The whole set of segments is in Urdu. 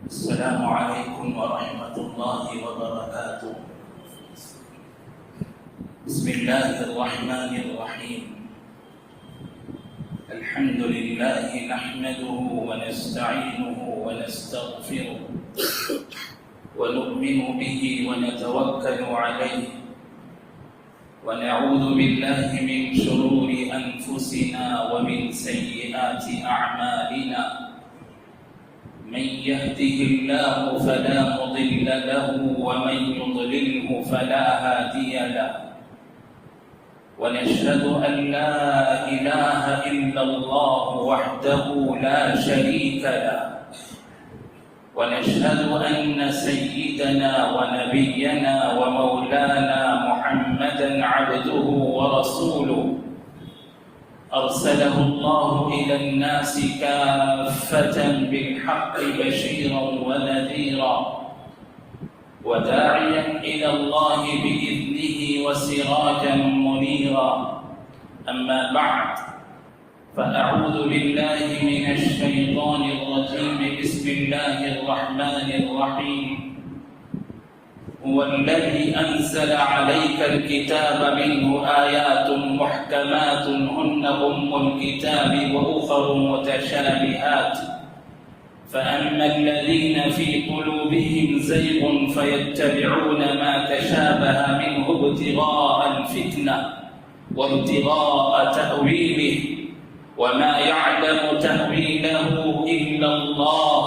السلام عليكم ورحمة الله وبركاته. بسم الله الرحمن الرحيم. الحمد لله نحمده ونستعينه ونستغفره ونؤمن به ونتوكل عليه ونعوذ بالله من شرور أنفسنا ومن سيئات أعمالنا. من يهده الله فلا مضل له ومن يضلله فلا هادي له. ونشهد أن لا إله إلا الله وحده لا شريك له. ونشهد أن سيدنا ونبينا ومولانا محمدا عبده ورسوله أرسله الله إلى الناس كافة بالحق بشيرا ونذيرا وداعيا إلى الله بإذنه وسراجا منيرا. أما بعد، فأعوذ بالله من الشيطان الرجيم. بسم الله الرحمن الرحيم. هو الذي أنزل عليك الكتاب منه آيات محكمات هن أم الكتاب وأخر متشابهات. فأما الذين في قلوبهم زيغ فيتبعون ما تشابه منه ابتغاء الفتنة وابتغاء تأويله وما يعلم تأويله إلا الله.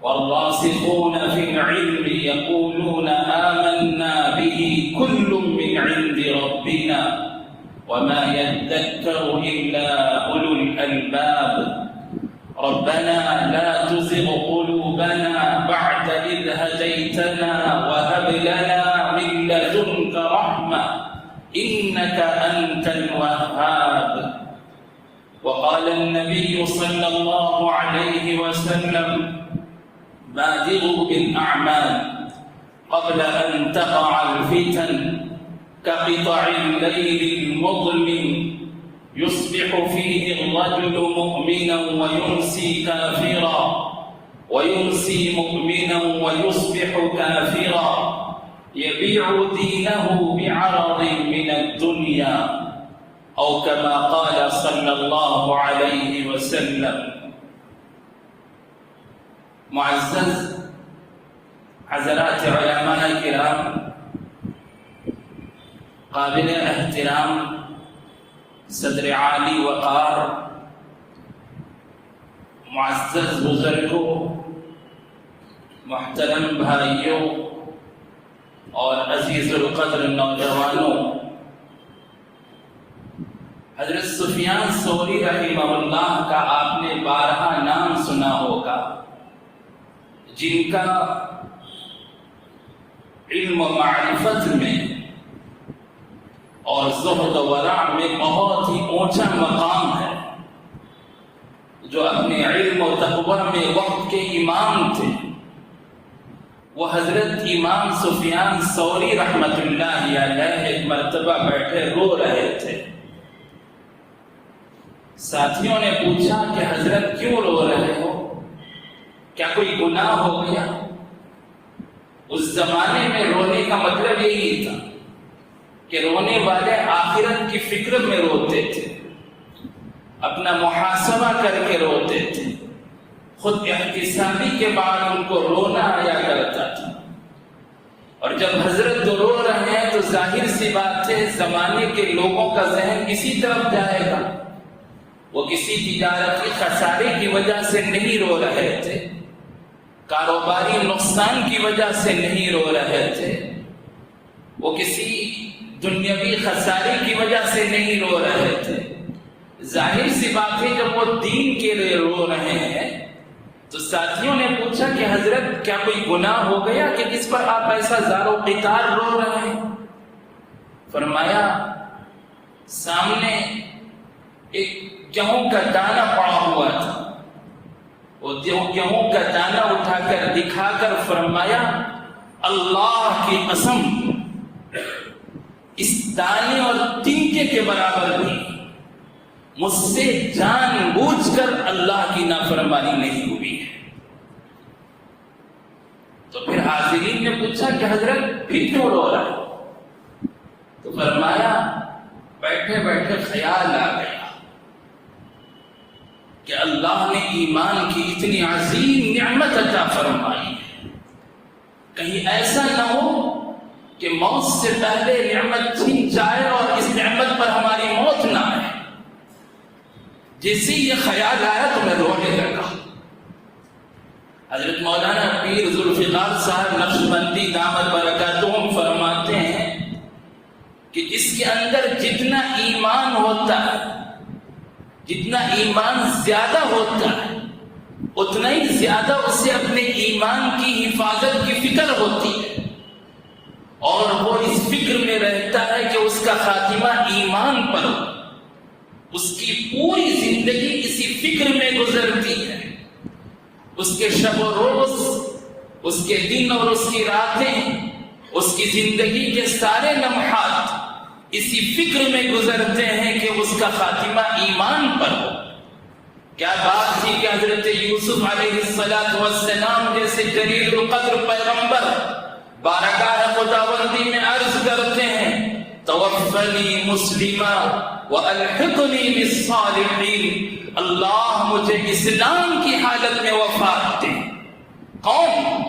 والراسخون في العلم يقولون آمنا به كل من عند ربنا وما يذكر إلا أولو الألباب. ربنا لا تزغ قلوبنا بعد إذ هديتنا وهب لنا من لدنك رحمة إنك أنت الوهاب. وقال النبي صلى الله عليه وسلم: بادروا بالأعمال قبل أن تقع الفتن كقطع الليل المظلم يصبح فيه الرجل مؤمنا ويمسي كافرا ويمسي مؤمنا ويصبح كافرا يبيع دينه بعرض من الدنيا، أو كما قال صلى الله عليه وسلم. معزز حضرات علماء کرام، قابل احترام صدر عالی وقار، معزز بزرگوں، محترم بھائیوں اور عزیز القدر نوجوانوں، حضرت سفیان ثوری رحمہ اللہ کا آپ نے بارہا نام سنا ہوگا، جن کا علم و معرفت میں اور زہد و ورع میں بہت ہی اونچا مقام ہے، جو اپنے علم و تقوی میں وقت کے امام تھے۔ وہ حضرت امام سفیان ثوری رحمۃ اللہ علیہ ایک مرتبہ بیٹھے رو رہے تھے۔ ساتھیوں نے پوچھا کہ حضرت کیوں رو رہے ہو؟ کیا کوئی گناہ ہو گیا؟ اس زمانے میں رونے کا مطلب یہی تھا کہ رونے والے آخرت کی فکر میں روتے تھے، اپنا محاسبہ کر کے روتے تھے، خود احتسابی کے بعد ان کو رونا آیا کرتا تھا۔ اور جب حضرت رو رہے ہیں تو ظاہر سی بات ہے زمانے کے لوگوں کا ذہن اسی طرف جائے گا۔ وہ کسی تجارتی خسارے کی وجہ سے نہیں رو رہے تھے، کاروباری نقصان کی وجہ سے نہیں رو رہے تھے، وہ کسی دنیاوی خسارے کی وجہ سے نہیں رو رہے تھے۔ ظاہر سی بات ہے جب وہ دین کے لیے رو رہے ہیں تو ساتھیوں نے پوچھا کہ حضرت کیا کوئی گناہ ہو گیا کہ جس پر آپ ایسا زار و قطار رو رہے ہیں؟ فرمایا سامنے ایک گیہوں کا دانہ پڑا ہوا تھا، وہ گیہوں کا دانہ اٹھا کر دکھا کر فرمایا اللہ کی قسم اس دانے اور تنکے کے برابر بھی مجھ سے جان بوجھ کر اللہ کی نافرمانی نہیں ہوئی ہے۔ پھر حاضرین نے پوچھا کہ حضرت پھر کیوں رو رہا ہے؟ تو فرمایا بیٹھے بیٹھے خیال آ گیا کہ اللہ نے ایمان کی اتنی عظیم نعمت عطا فرمائی ہے، کہیں ایسا نہ ہو کہ موت سے پہلے نعمت چھن جائے اور اس نعمت پر ہماری موت نہ آئے۔ جیسے یہ خیال آیا تو میں رونے لگا۔ حضرت مولانا پیر ذوالفقار صاحب نقشبندی دامت برکاتہم فرماتے ہیں کہ اس کے اندر جتنا ایمان ہوتا ہے، جتنا ایمان زیادہ ہوتا ہے، اتنا ہی زیادہ اسے اپنے ایمان کی حفاظت کی فکر ہوتی ہے، اور وہ اس فکر میں رہتا ہے کہ اس کا خاتمہ ایمان پر ہو۔ اس کی پوری زندگی اسی فکر میں گزرتی ہے، اس کے شب و روز، اس کے دن اور اس کی راتیں، اس کی زندگی کے سارے لمحات اسی فکر میں گزرتے ہیں کہ اس کا خاتمہ ایمان پر ہو۔ کیا بات تھی کہ حضرت یوسف علیہ السلام جیسے جلیل القدر پیغمبر بارگاہ خداوندی میں عرض کرتے ہیں توفنی مسلما والحقنی بالصالحین، اللہ مجھے اسلام کی حالت میں وفات دے۔ کون؟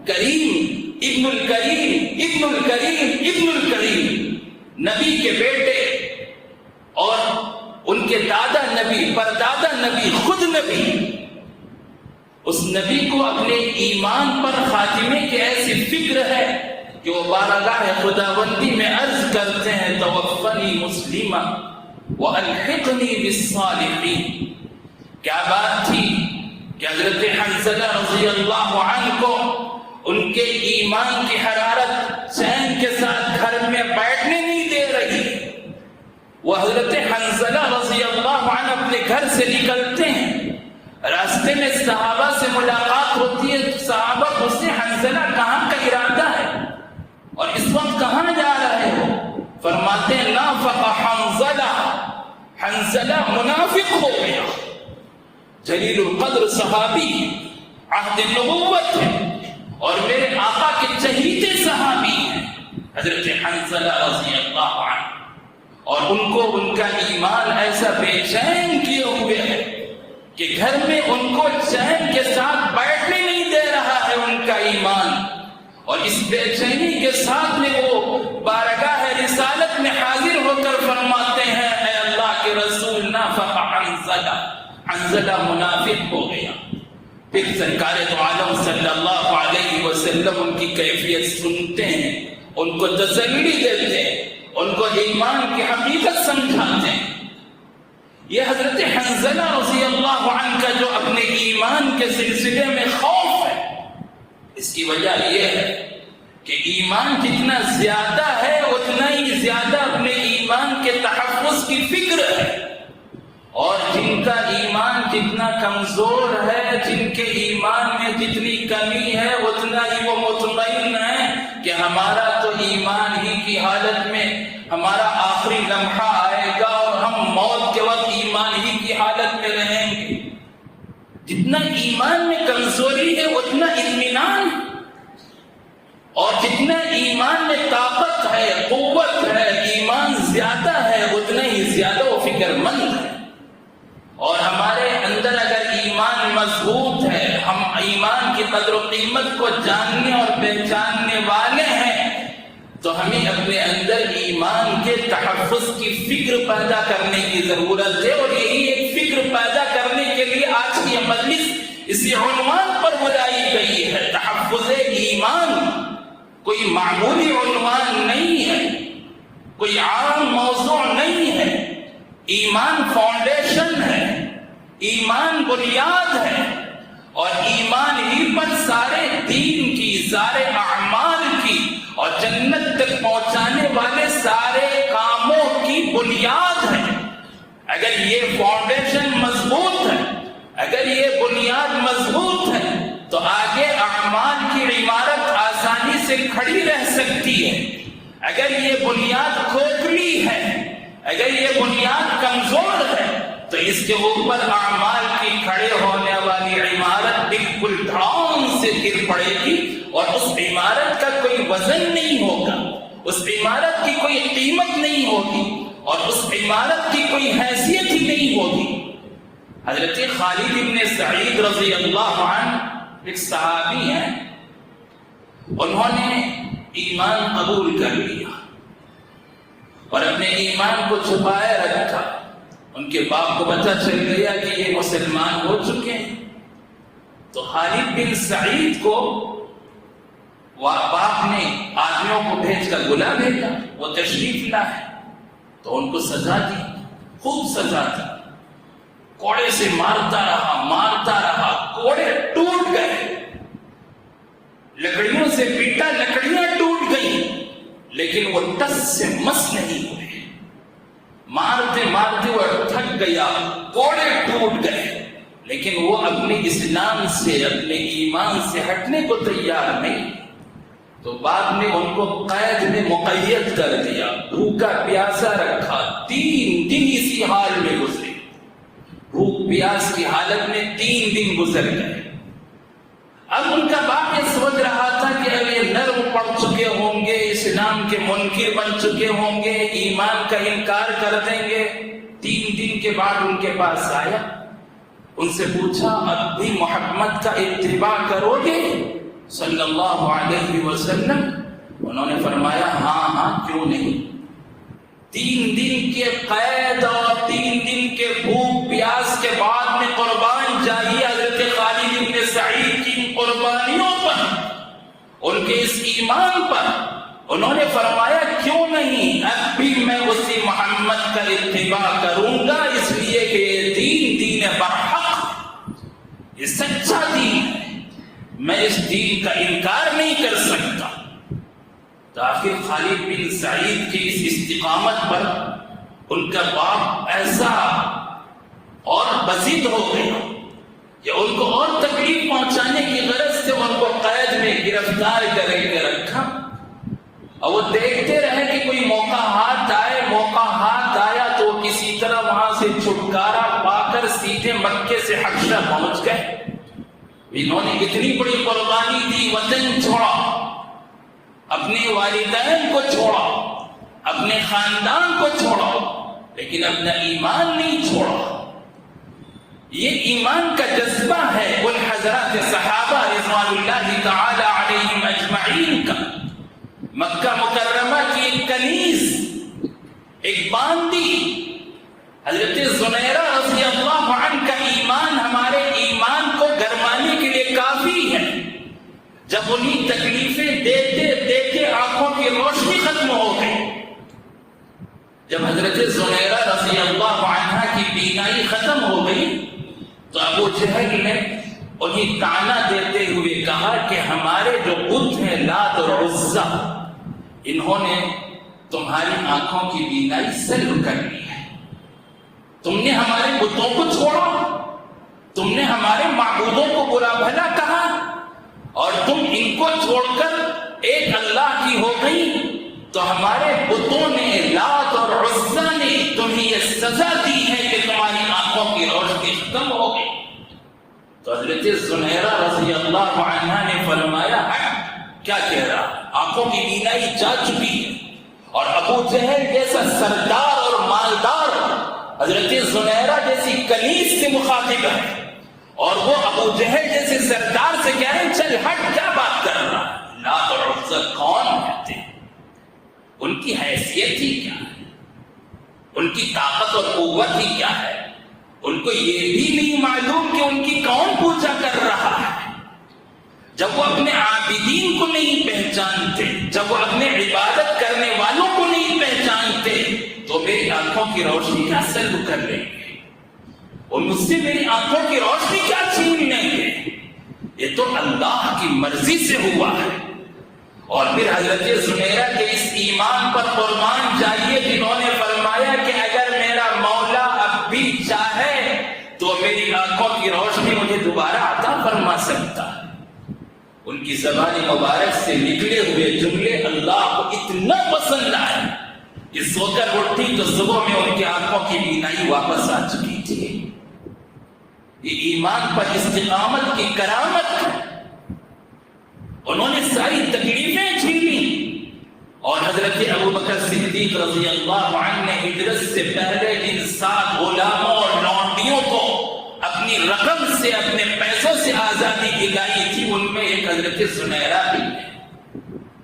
کریم ابن الکریم ابن الکریم ابن الکریم، نبی کے بیٹے اور ان کے دادا نبی، پردادا نبی، خود نبی، اس نبی کو اپنے ایمان پر خاتمے کی ایسی فکر ہے کہ وہ بارگاہ خداوندی میں عرض کرتے ہیں توفنی مسلما والحقنی بالصالحین۔ کیا بات تھی کہ حضرت حنظلہ رضی اللہ عنہ کو ان کے ایمان کی حرارت چین کے ساتھ گھر میں بیٹھنے نہیں دے رہی۔ وہ حضرت حنظلہ رضی اللہ عنہ اپنے گھر سے نکلتے ہیں، راستے میں صحابہ سے ملاقات ہوتی ہے، صحابہ پوچھتے ہیں حنظلہ کہاں کا ارادہ ہے اور اس وقت کہاں جا رہے ہو؟ فرماتے ہیں نافق حنظلہ، حنظلہ منافق ہو گیا۔ جلیل القدر صحابی، عہد نبوت ہے اور میرے آقا کے چہیتے صحابی ہیں حضرت حنظلہ رضی اللہ عنہ، اور ان کو ان کا ایمان ایسا بے چین کیے ہوئے ہے کہ گھر میں ان کو چین کے ساتھ بیٹھنے نہیں دے رہا ہے ان کا ایمان، اور اس بے چینی کے ساتھ میں وہ بارگاہ رسالت میں حاضر ہو کر فرماتے ہیں اے اللہ کے رسول نافق حنظلہ، حنظلہ منافق ہو گیا۔ پھر سرکار تو عالم صلی اللہ علیہ وسلم ان کی کیفیت سنتے ہیں، ان کو تسلی دیتے ہیں، ان کو ایمان کی حقیقت سمجھاتے ہیں۔ یہ حضرت حنظلہ رضی اللہ عنہ کا جو اپنے ایمان کے سلسلے میں خوف ہے، اس کی وجہ یہ ہے کہ ایمان جتنا زیادہ ہے اتنا ہی زیادہ اپنے ایمان کے تحفظ کی فکر ہے، اور جن کا ایمان جتنا کمزور ہے، جن کے ایمان میں جتنی کمی ہے، اتنا ہی وہ مطمئن ہے کہ ہمارا تو ایمان ہی کی حالت میں ہمارا آخری لمحہ آئے گا اور ہم موت کے وقت ایمان ہی کی حالت میں رہیں گے۔ جتنا ایمان میں کمزوری ہے اتنا اطمینان ہے، اور جتنا ایمان میں طاقت ہے، قوت ہے، ایمان زیادہ ہے، اتنا ہی زیادہ وہ فکر مند ہے۔ اور ہمارے اندر اگر ایمان مضبوط ہے، ہم ایمان کی قدر و قیمت کو جاننے اور پہچاننے والے ہیں، تو ہمیں اپنے اندر ایمان کے تحفظ کی فکر پیدا کرنے کی ضرورت ہے، اور یہی ایک فکر پیدا کرنے کے لیے آج کی مجلس اسی عنوان پر بلائی گئی ہے، تحفظ ایمان۔ کوئی معمولی عنوان نہیں ہے، کوئی عام موضوع نہیں ہے، ایمان فاؤنڈیشن ہے، ایمان بنیاد ہے، اور ایمان ہی پر سارے دین کی، سارے اعمال کی اور جنت تک پہنچانے والے سارے کاموں کی بنیاد ہے۔ اگر یہ فاؤنڈیشن مضبوط ہے، اگر یہ بنیاد مضبوط ہے، تو آگے اعمال کی عمارت آسانی سے کھڑی رہ سکتی ہے۔ اگر یہ بنیاد کھوکھلی ہے، اگر یہ بنیاد کمزور ہے، تو اس کے اوپر اعمال کی کھڑے ہونے والی عمارت بالکل دھڑام سے گر پڑے گی، اور اس عمارت کا کوئی وزن نہیں ہوگا، اس عمارت کی کوئی قیمت نہیں ہوگی، اور اس عمارت کی کوئی حیثیت ہی نہیں ہوگی۔ حضرت خالد بن سعید رضی اللہ عنہ ایک صحابی ہیں، انہوں نے ایمان قبول کر لیا اور اپنے ایمان کو چھپائے رکھا۔ ان کے باپ کو پتہ چل گیا کہ یہ مسلمان ہو چکے ہیں، تو خالد بن سعید کو باپ نے آدمیوں کو بھیج کر بلا بھیجا، وہ تشریف لائے تو ان کو سزا دی، خوب سزا دی، کوڑے سے مارتا رہا، کوڑے ٹوٹ گئے، لکڑیوں سے پیٹا، لکڑیاں ٹوٹ گئیں، لیکن وہ ٹس سے مس نہیں ہوئے۔ مارتے مارتے وہ تھک گیا، کوڑے ٹوٹ گئے، لیکن وہ اپنے اسلام سے، اپنے ایمان سے ہٹنے کو تیار نہیں۔ تو باپ نے ان کو قید میں مقید کر دیا، بھوکا پیاسا رکھا، 3 دن اسی حال میں گزرے، بھوک پیاس کی حالت میں 3 دن گزر گئے۔ اب ان کا باپ یہ سوچ رہا تھا کہ اب یہ نرم پڑ چکے ہوں گے، اسلام کے منکر بن چکے ہوں گے، ایمان کا انکار کر دیں گے۔ 3 دن کے بعد ان کے پاس آیا، ان سے پوچھا اب بھی محمد کا اتباع کرو گے صلی اللہ علیہ وسلم؟ انہوں نے فرمایا ہاں کیوں نہیں۔ 3 دن کے قید اور 3 دن کے بھوک پیاس کے بعد میں قربان جائیے حضرت خالد بن سعید کی قربانیوں پر، ان کے اس ایمان پر۔ انہوں نے فرمایا کیوں نہیں، اب بھی میں اسی محمد کا اتباع کروں گا، اس لیے کہ یہ دین برحق، یہ سچا دین ہے، میں اس دین کا انکار نہیں کر سکتا۔ تو آخر خالد بن سعید کی اس استقامت پر ان کا باپ ایسا اور بزد ہو گیا کہ ان کو اور تکلیف پہنچانے کی غرض سے ان کو قید میں گرفتار کر کے رکھا، اور وہ دیکھتے رہے کہ کوئی موقع ہاتھ آیا تو کسی طرح وہاں سے چھٹکارا پا کر سیدھے مکے سے حبشہ پہنچ گئے۔ انہوں نے اتنی بڑی قربانی دی، وطن چھوڑا، اپنے والدین کو چھوڑا، اپنے خاندان کو چھوڑا، لیکن اپنا ایمان نہیں چھوڑا۔ یہ ایمان کا جذبہ ہے ان حضرات صحابہ رضوان اللہ تعالی علیہم اجمعین کا۔ مکہ مکرمہ کی ایک کنیز، ایک باندی حضرت زنیرہ رضی اللہ عنہ کا ایمان ہمارے ایمان کو گرمانے کے لیے کافی ہے۔ جب انہیں تکلیفیں دیتے آنکھوں کی روشنی ختم ہو گئی، جب حضرت زنیرہ رضی اللہ عنہ کی بینائی ختم ہو گئی تو ابو جہل نے انہیں طعنہ دیتے ہوئے کہا کہ ہمارے جو بت ہیں لات اور عزا، انہوں نے تمہاری آنکھوں کی بینائی سلب کر لی ہے، تم نے ہمارے بتوں کو چھوڑا، تم نے ہمارے معبودوں کو برا بھلا کہا، اور تم ان کو چھوڑ کر ایک اللہ کی ہو گئی، تو ہمارے بتوں نے، لات اور عزا نے تمہیں یہ سزا دی ہے کہ تمہاری آنکھوں کی روشنی ختم ہو گئی۔ تو حضرت زنیرہ رضی اللہ عنہ نے فرمایا کیا کہہ رہا، آنکھوں کی بینائی جا چکی ہے، اور ابو جہل جیسا سردار اور مالدار حضرت زنیرہ جیسی کنیز سے مخاطب ہے، اور وہ ابو جہل جیسے سردار سے کہہ رہے ہیں چل ہٹ، کیا بات کر رہا ہے، لات اور عزا کون کہتے ہیں، ان کی حیثیت ہی کیا ہے، ان کی طاقت اور قوت ہی کیا ہے، ان کو یہ بھی نہیں معلوم کہ ان کی کون پوجا کر رہا ہے۔ جب وہ اپنے عابدین کو نہیں پہچانتے، جب وہ اپنے عبادت کرنے والوں کو نہیں پہچانتے، تو میری آنکھوں کی روشنی کیا سلب کر لیں گے، اور مجھ سے میری آنکھوں کی روشنی کیا چھین لیں گے، یہ تو اللہ کی مرضی سے ہوا ہے۔ اور پھر حضرت زنیرہ کے اس ایمان پر قربان جائیے جنہوں نے فرمایا کہ اگر میرا مولا اب بھی چاہے تو میری آنکھوں کی روشنی مجھے دوبارہ عطا فرما سکتا ہے۔ ان کی زبان مبارک سے نکلے ہوئے جملے اللہ کو اتنا پسند آئے کہ سو کر اٹھی تو صبح میں ان کی آنکھوں کی بینائی واپس آ چکی تھی۔ یہ ایمان پر استقامت کی کرامت ہے۔ انہوں نے ساری تکلیفیں جھیلی، اور حضرت ابو بکر صدیق رضی اللہ عنہ نے ہجرت سے پہلے جن 7 غلاموں اور لونڈیوں کو اپنی رقم سے، اپنے پیسوں سے آزادی دلائی تھی، ان میں ایک حضرت زنیرہ بھی ہے۔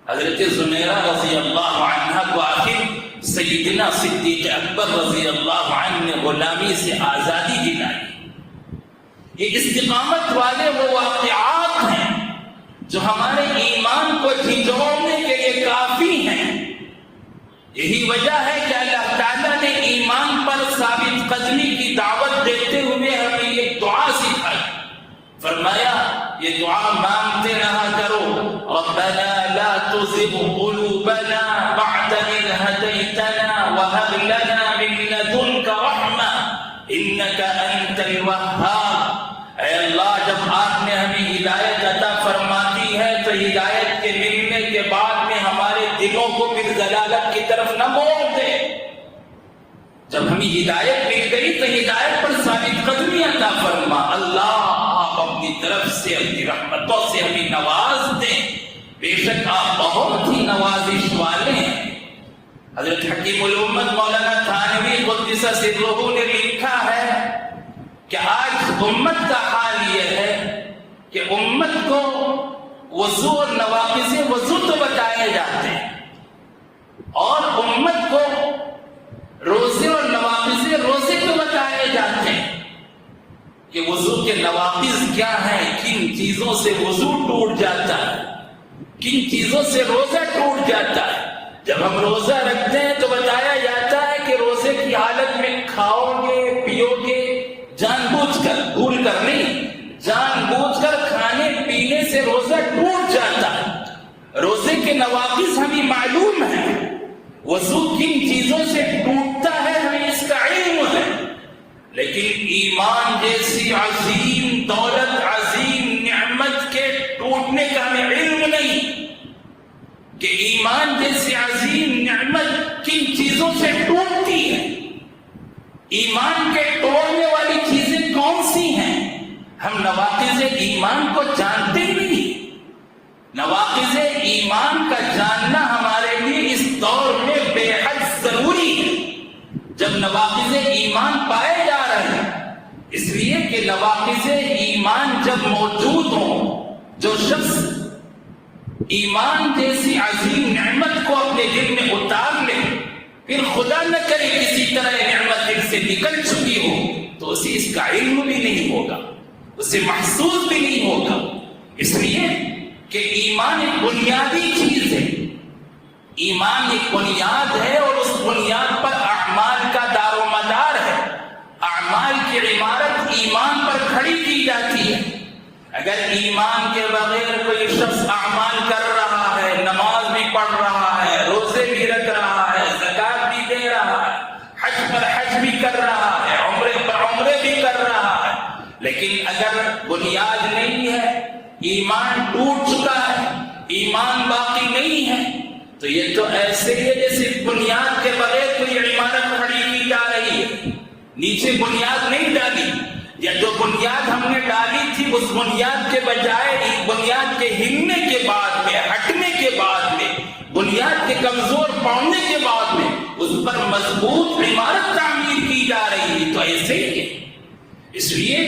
حضرت زنیرہ رضی اللہ عنہ کو آخر سیدنا صدیق اکبر رضی اللہ عنہ نے غلامی سے آزادی دلائی۔ یہ استقامت والے وہ واقعات ہیں جو ہمارے ایمان کو جھنجھوڑنے کے لیے کافی ہیں۔ یہی وجہ ہے کہ اللہ تعالیٰ نے ایمان پر ثابت قدمی کی دعوت دیتے ہوئے ہمیں یہ دعا سکھائی۔ فرمایا یہ دعا مانگتے رہا کرو، ربنا لا تزغ قلوبنا بعد إذ هديتنا وهب لنا من لدنك رحمة إنك أنت الوهاب۔ اے اللہ، جب آپ نے ہمیں ہدایت عطا فرما دی ہے تو ہدایت کے ملنے کے بعد میں ہمارے دلوں کو پھر ضلالت کی طرف نہ موڑ دے۔ جب ہمیں ہدایت مل گئی تو ہدایت پر ثابت قدمی عطا فرما۔ اللہ، آپ اپنی طرف سے، اپنی رحمتوں سے ہمیں نواز دیں، بے شک آپ بہت ہی نوازش والے ہیں۔ حضرت حکیم الامت مولانا تھانوی قدس سرہ نے لکھا ہے کہ آج امت کا حال یہ ہے کہ امت کو وضو اور نواقض وضو تو بتائے جاتے ہیں، اور امت کو روزے اور نواقض روزے تو بتائے جاتے ہیں کہ وضو کے نواقض کیا ہیں، کن چیزوں سے وضو ٹوٹ جاتا ہے، کن چیزوں سے روزہ ٹوٹ جاتا ہے۔ جب ہم روزہ رکھتے ہیں تو بتایا جاتا ہے کہ روزے کی حالت میں کھاؤ گے، پیو گے، جان بوجھ کر، بھول کر نہیں، جان بوجھ کر کھانے پینے سے روزہ ٹوٹ جاتا ہے۔ روزے کے نواقض ہمیں معلوم ہیں، وضو کن چیزوں سے ٹوٹتا ہے ہمیں اس کا علم ہے، لیکن ایمان جیسی عظیم دولت، عظیم نعمت کے ٹوٹنے کا ہمیں علم نہیں کہ ایمان جیسی عظیم نعمت کن چیزوں سے ٹوٹتی ہے۔ ایمان کے توڑنے والی چیزیں کون سی ہیں؟ ہم نواقض ایمان کو جانتے نہیں۔ نواقض ایمان کا جاننا ہمارے لیے اس دور میں بے حد ضروری ہے، جب نواقض ایمان پائے جا رہے ہیں، اس لیے کہ نواقض ایمان جب موجود ہوں، جو شخص ایمان جیسی عظیم نعمت کو اپنے دل میں اتار لے، پھر خدا نہ کرے کسی طرح نعمت دل سے نکل چکی ہو تو اسے اس کا علم بھی نہیں ہوگا، اسے محسوس بھی نہیں ہوگا، اس لیے کہ ایمان ایک بنیادی چیز ہے۔ ایمان ایک بنیاد ہے اور اس بنیاد پر اعمال کا دار و مدار ہے۔ اعمال کی عمارت ایمان پر کھڑی کی جاتی ہے۔ اگر ایمان کے بغیر کوئی شخص اعمال کر رہا ہے، نماز بھی پڑھ رہا ہے، روزے بھی رکھ رہا ہے، زکات بھی دے رہا ہے، حج پر حج بھی کر رہا ہے، عمرے پر عمرے بھی کر رہا ہے، لیکن اگر بنیاد نہیں ہے، ایمان ٹوٹ چکا ہے، ایمان باقی نہیں ہے، تو یہ تو ایسے ہی ہے جیسے بنیاد کے بغیر کوئی عمارت کھڑی کی جا رہی ہے، نیچے بنیاد نہیں ڈالی، یا جو بنیاد ہم نے ڈالی تھی اس بنیاد کے بجائے بنیاد کے ہلنے کے بعد میں، ہٹنے کے بعد میں، بنیاد کے کمزور پڑنے کے بعد میں اس پر مضبوط عمارت تعمیر کی جا رہی ہے، تو ایسے ہی ہے۔ اس لیے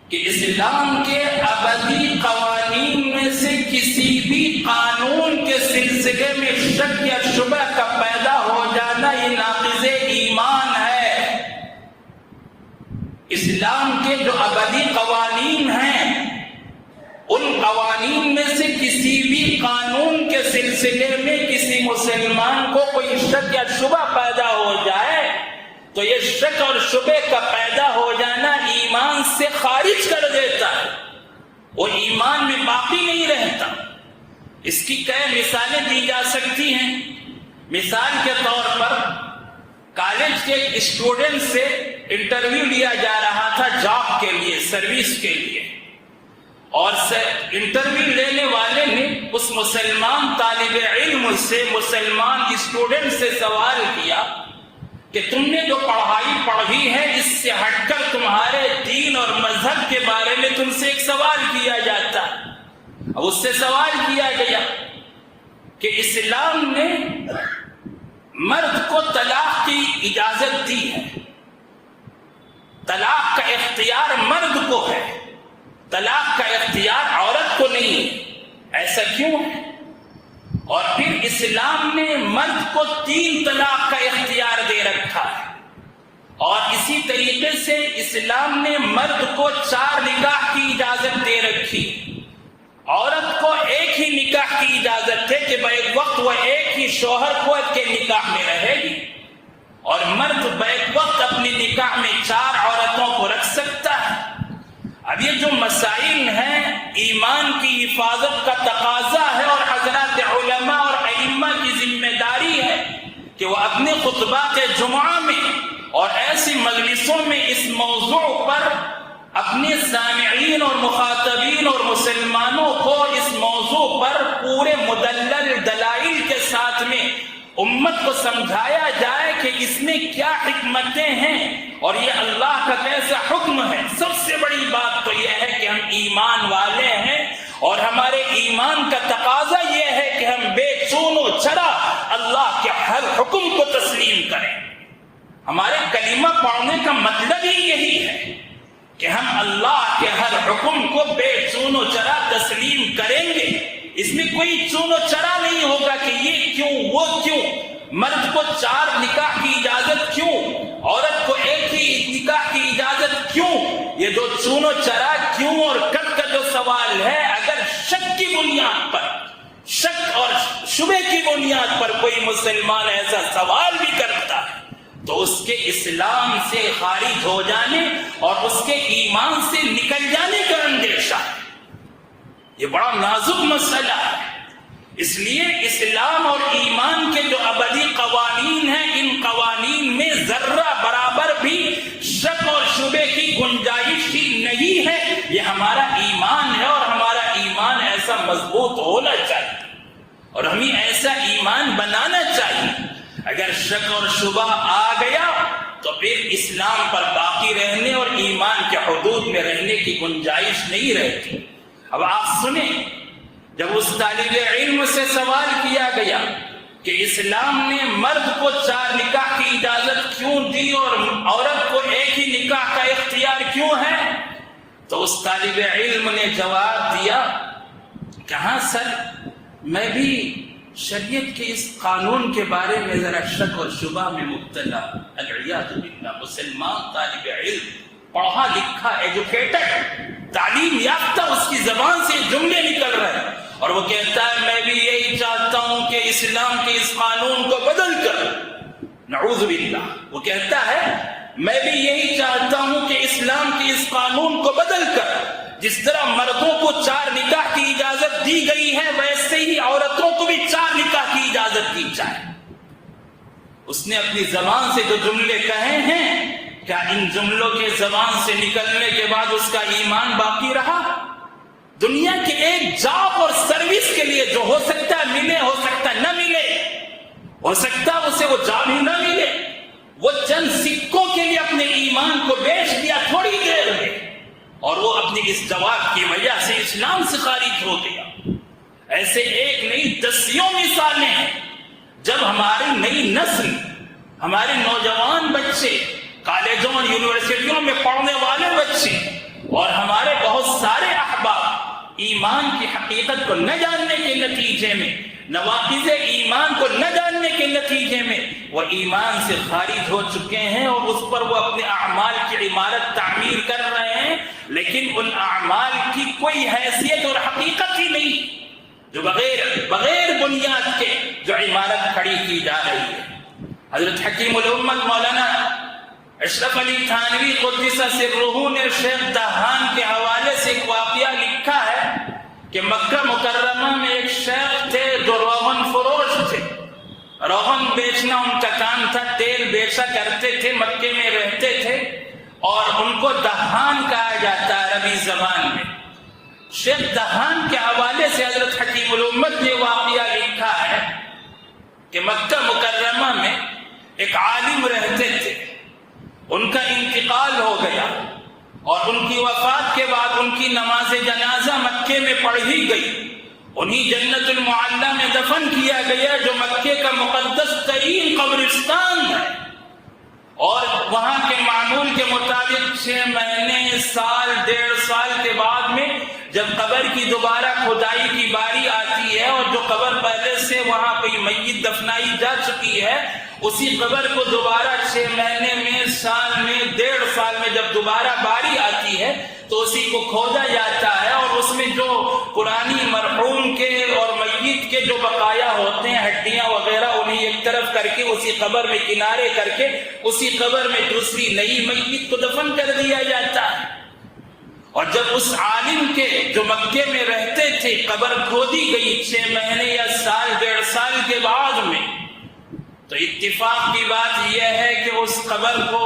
کہ اسلام کے ابدی قوانین میں سے کسی بھی قانون کے سلسلے میں شک یا شبہ کا پیدا ہو جانا یہ ناقض ایمان ہے۔ اسلام کے جو ابدی قوانین ہیں، ان قوانین میں سے کسی بھی قانون کے سلسلے میں کسی مسلمان کو کوئی شک یا شبہ پیدا ہو جائے تو یہ شک اور شبہ کا پیدا ہو جانا ایمان سے خارج کر دیتا ہے، وہ ایمان میں باقی نہیں رہتا۔ اس کی کئی مثالیں دی جا سکتی ہیں۔ مثال کے طور پر کالج کے اسٹوڈنٹ سے انٹرویو لیا جا رہا تھا جاب کے لیے، سروس کے لیے، اور انٹرویو لینے والے نے اس مسلمان طالب علم سے، مسلمان اسٹوڈنٹ سے سوال کیا کہ تم نے جو پڑھائی پڑھی ہے اس سے ہٹ کر تمہارے دین اور مذہب کے بارے میں تم سے ایک سوال کیا جاتا ہے، اب اس سے سوال کیا گیا کہ اسلام نے مرد کو طلاق کی اجازت دی ہے، طلاق کا اختیار مرد کو ہے، طلاق کا اختیار عورت کو نہیں ہے، ایسا کیوں ہے؟ اور پھر اسلام نے مرد کو 3 طلاق کا اختیار دے رکھا ہے، اور اسی طریقے سے اسلام نے مرد کو 4 نکاح کی اجازت دے رکھی، عورت کو ایک ہی نکاح کی اجازت ہے کہ بیک وقت وہ ایک ہی شوہر کو کے نکاح میں رہے گی، اور مرد بیک وقت اپنی نکاح میں 4 عورتوں کو رکھ سکتا ہے۔ اب یہ جو مسائل ہیں ایمان کی حفاظت کا تقاضا ہے، اور حضرات علماء اور ائمہ کی ذمہ داری ہے کہ وہ اپنے خطبات جمعہ میں اور ایسی مجلسوں میں اس موضوع پر اپنے سامعین اور مخاطبین اور مسلمانوں کو اس موضوع پر پورے مدلل دلائل کے ساتھ میں امت کو سمجھایا جائے کہ اس میں کیا حکمتیں ہیں اور یہ اللہ کا کیسا حکم ہے۔ سب سے بڑی بات تو یہ ہے کہ ہم ایمان والے ہیں، اور ہمارے ایمان کا تقاضا یہ ہے کہ ہم بے چون و چرا اللہ کے ہر حکم کو تسلیم کریں۔ ہمارے کلمہ پڑھنے کا مطلب ہی یہی ہے کہ ہم اللہ کے ہر حکم کو بے چون و چرا تسلیم کریں گے۔ اس میں کوئی چون و چرا نہیں ہوگا کہ یہ کیوں وہ کیوں، مرد کو 4 نکاح کی اجازت کیوں، عورت کو ایک ہی نکاح کی اجازت کیوں۔ یہ جو چون و چرا کیوں اور کب کا جو سوال ہے، اگر شک کی بنیاد پر، شک اور شبہ کی بنیاد پر کوئی مسلمان ایسا سوال بھی کرتا ہے تو اس کے اسلام سے خارج ہو جانے اور اس کے ایمان سے نکل جانے کا اندیشہ ہے۔ یہ بڑا نازک مسئلہ ہے، اس لیے اسلام اور ایمان کے جو ابدی قوانین ہیں، ان قوانین میں ذرہ برابر بھی شک اور شبہ کی گنجائش ہی نہیں ہے۔ یہ ہمارا ایمان ہے، اور ہمارا ایمان ایسا مضبوط ہونا چاہیے، اور ہمیں ایسا ایمان بنانا چاہیے۔ اگر شک اور شبہ آ گیا تو پھر اسلام پر باقی رہنے اور ایمان کے حدود میں رہنے کی گنجائش نہیں رہتی۔ اب آپ سنیں، جب اس طالب علم سے سوال کیا گیا کہ اسلام نے مرد کو 4 نکاح کی اجازت کیوں دی اور عورت کو ایک ہی نکاح کا اختیار کیوں ہے، تو اس طالب علم نے جواب دیا، کہاں سر، میں بھی شریعت کے اس قانون کے بارے میں ذرا شک اور شبہ میں مبتلا۔ العیاذ باللہ، مسلمان طالب علم، پڑھا لکھا، ایجوکیٹڈ، تعلیم یافتہ، اس کی زبان سے جملے نکل رہے ہیں، اور وہ کہتا ہے میں بھی یہی چاہتا ہوں کہ اسلام کے اس قانون کو بدل کر، نعوذ باللہ، وہ کہتا ہے میں بھی یہی چاہتا ہوں کہ اسلام کے اس قانون کو بدل کر جس طرح مردوں کو 4 نکاح کی اجازت دی گئی ہے ویسے ہی عورتوں کو بھی 4 نکاح کی اجازت دی جائے۔ اس نے اپنی زبان سے جو جملے کہے ہیں، کیا ان جملوں کے زبان سے نکلنے کے بعد اس کا ایمان باقی رہا؟ دنیا کے ایک جاب اور سروس کے لیے جو ہو سکتا ہے ملے، ہو سکتا ہے نہ ملے، ہو سکتا ہے اسے وہ جاب ہی نہ ملے، وہ چند سکوں کے لیے اپنے ایمان کو بیچ دیا تھوڑی دیر میں، اور وہ اپنی اس جواب کی وجہ سے اسلام سے خارج ہو گیا۔ ایسے ایک نہیں دسیوں مثالیں ہیں جب ہماری نئی نسل، ہمارے نوجوان بچے، کالجوں اور یونیورسٹیوں میں پڑھنے والے بچے اور ہمارے بہت سارے احباب ایمان کی حقیقت کو نہ جاننے کے نتیجے میں، نواقض ایمان کو نہ جاننے کے نتیجے میں وہ ایمان سے خارج ہو چکے ہیں، اور اس پر وہ اپنے اعمال کی عمارت تعمیر کر رہے ہیں، لیکن ان اعمال کی کوئی حیثیت اور حقیقت ہی نہیں، جو بغیر بنیاد کے جو عمارت کھڑی کی جا رہی ہے۔ حضرت حکیم الامت مولانا اشرف علی تھانوی قدس سرہ نے شیخ دہان کے حوالے سے ایک واقعہ لکھا ہے کہ مکہ مکرمہ میں ایک شیخ تھے جو روغن فروش تھے، روغن بیچنا ان کا کام تھا، تیل بیچا کرتے تھے، مکے میں رہتے تھے، اور ان کو دہان کہا جاتا ہے عربی زبان میں۔ شیخ دہان کے حوالے سے حضرت حکیم الامت نے واقعہ لکھا ہے کہ مکہ مکرمہ میں ایک عالم رہتے تھے، ان کا انتقال ہو گیا، اور ان کی وفات کے بعد ان کی نماز جنازہ مکہ مکے میں پڑھی گئی، انہی جنت المعلی میں دفن کیا گیا جو مکے کا مقدس ترین قبرستان ہے، اور وہاں کے معمول کے مطابق 6 مہینے، سال، 1.5 سال کے بعد میں جب قبر کی دوبارہ کھدائی کی باری آتی ہے، اور جو قبر پہلے سے وہاں کوئی میت دفنائی جا چکی ہے، اسی قبر کو دوبارہ 6 مہینے میں، سال میں، 1.5 سال میں جب دوبارہ باری آتی ہے تو اسی کو کھودا جاتا ہے، اور اس میں جو پرانی مرحوم کے اور میت کے جو بقایا ہوتے ہیں، ہڈیاں وغیرہ، انہیں ایک طرف کر کے اسی قبر میں کنارے کر کے اسی قبر میں دوسری نئی میت کو دفن کر دیا جاتا ہے۔ اور جب اس عالم کے جو مکے میں رہتے تھے قبر کھودی گئی 6 مہینے یا سال، 1.5 سال کے بعد میں، تو اتفاق کی بات یہ ہے کہ اس قبر کو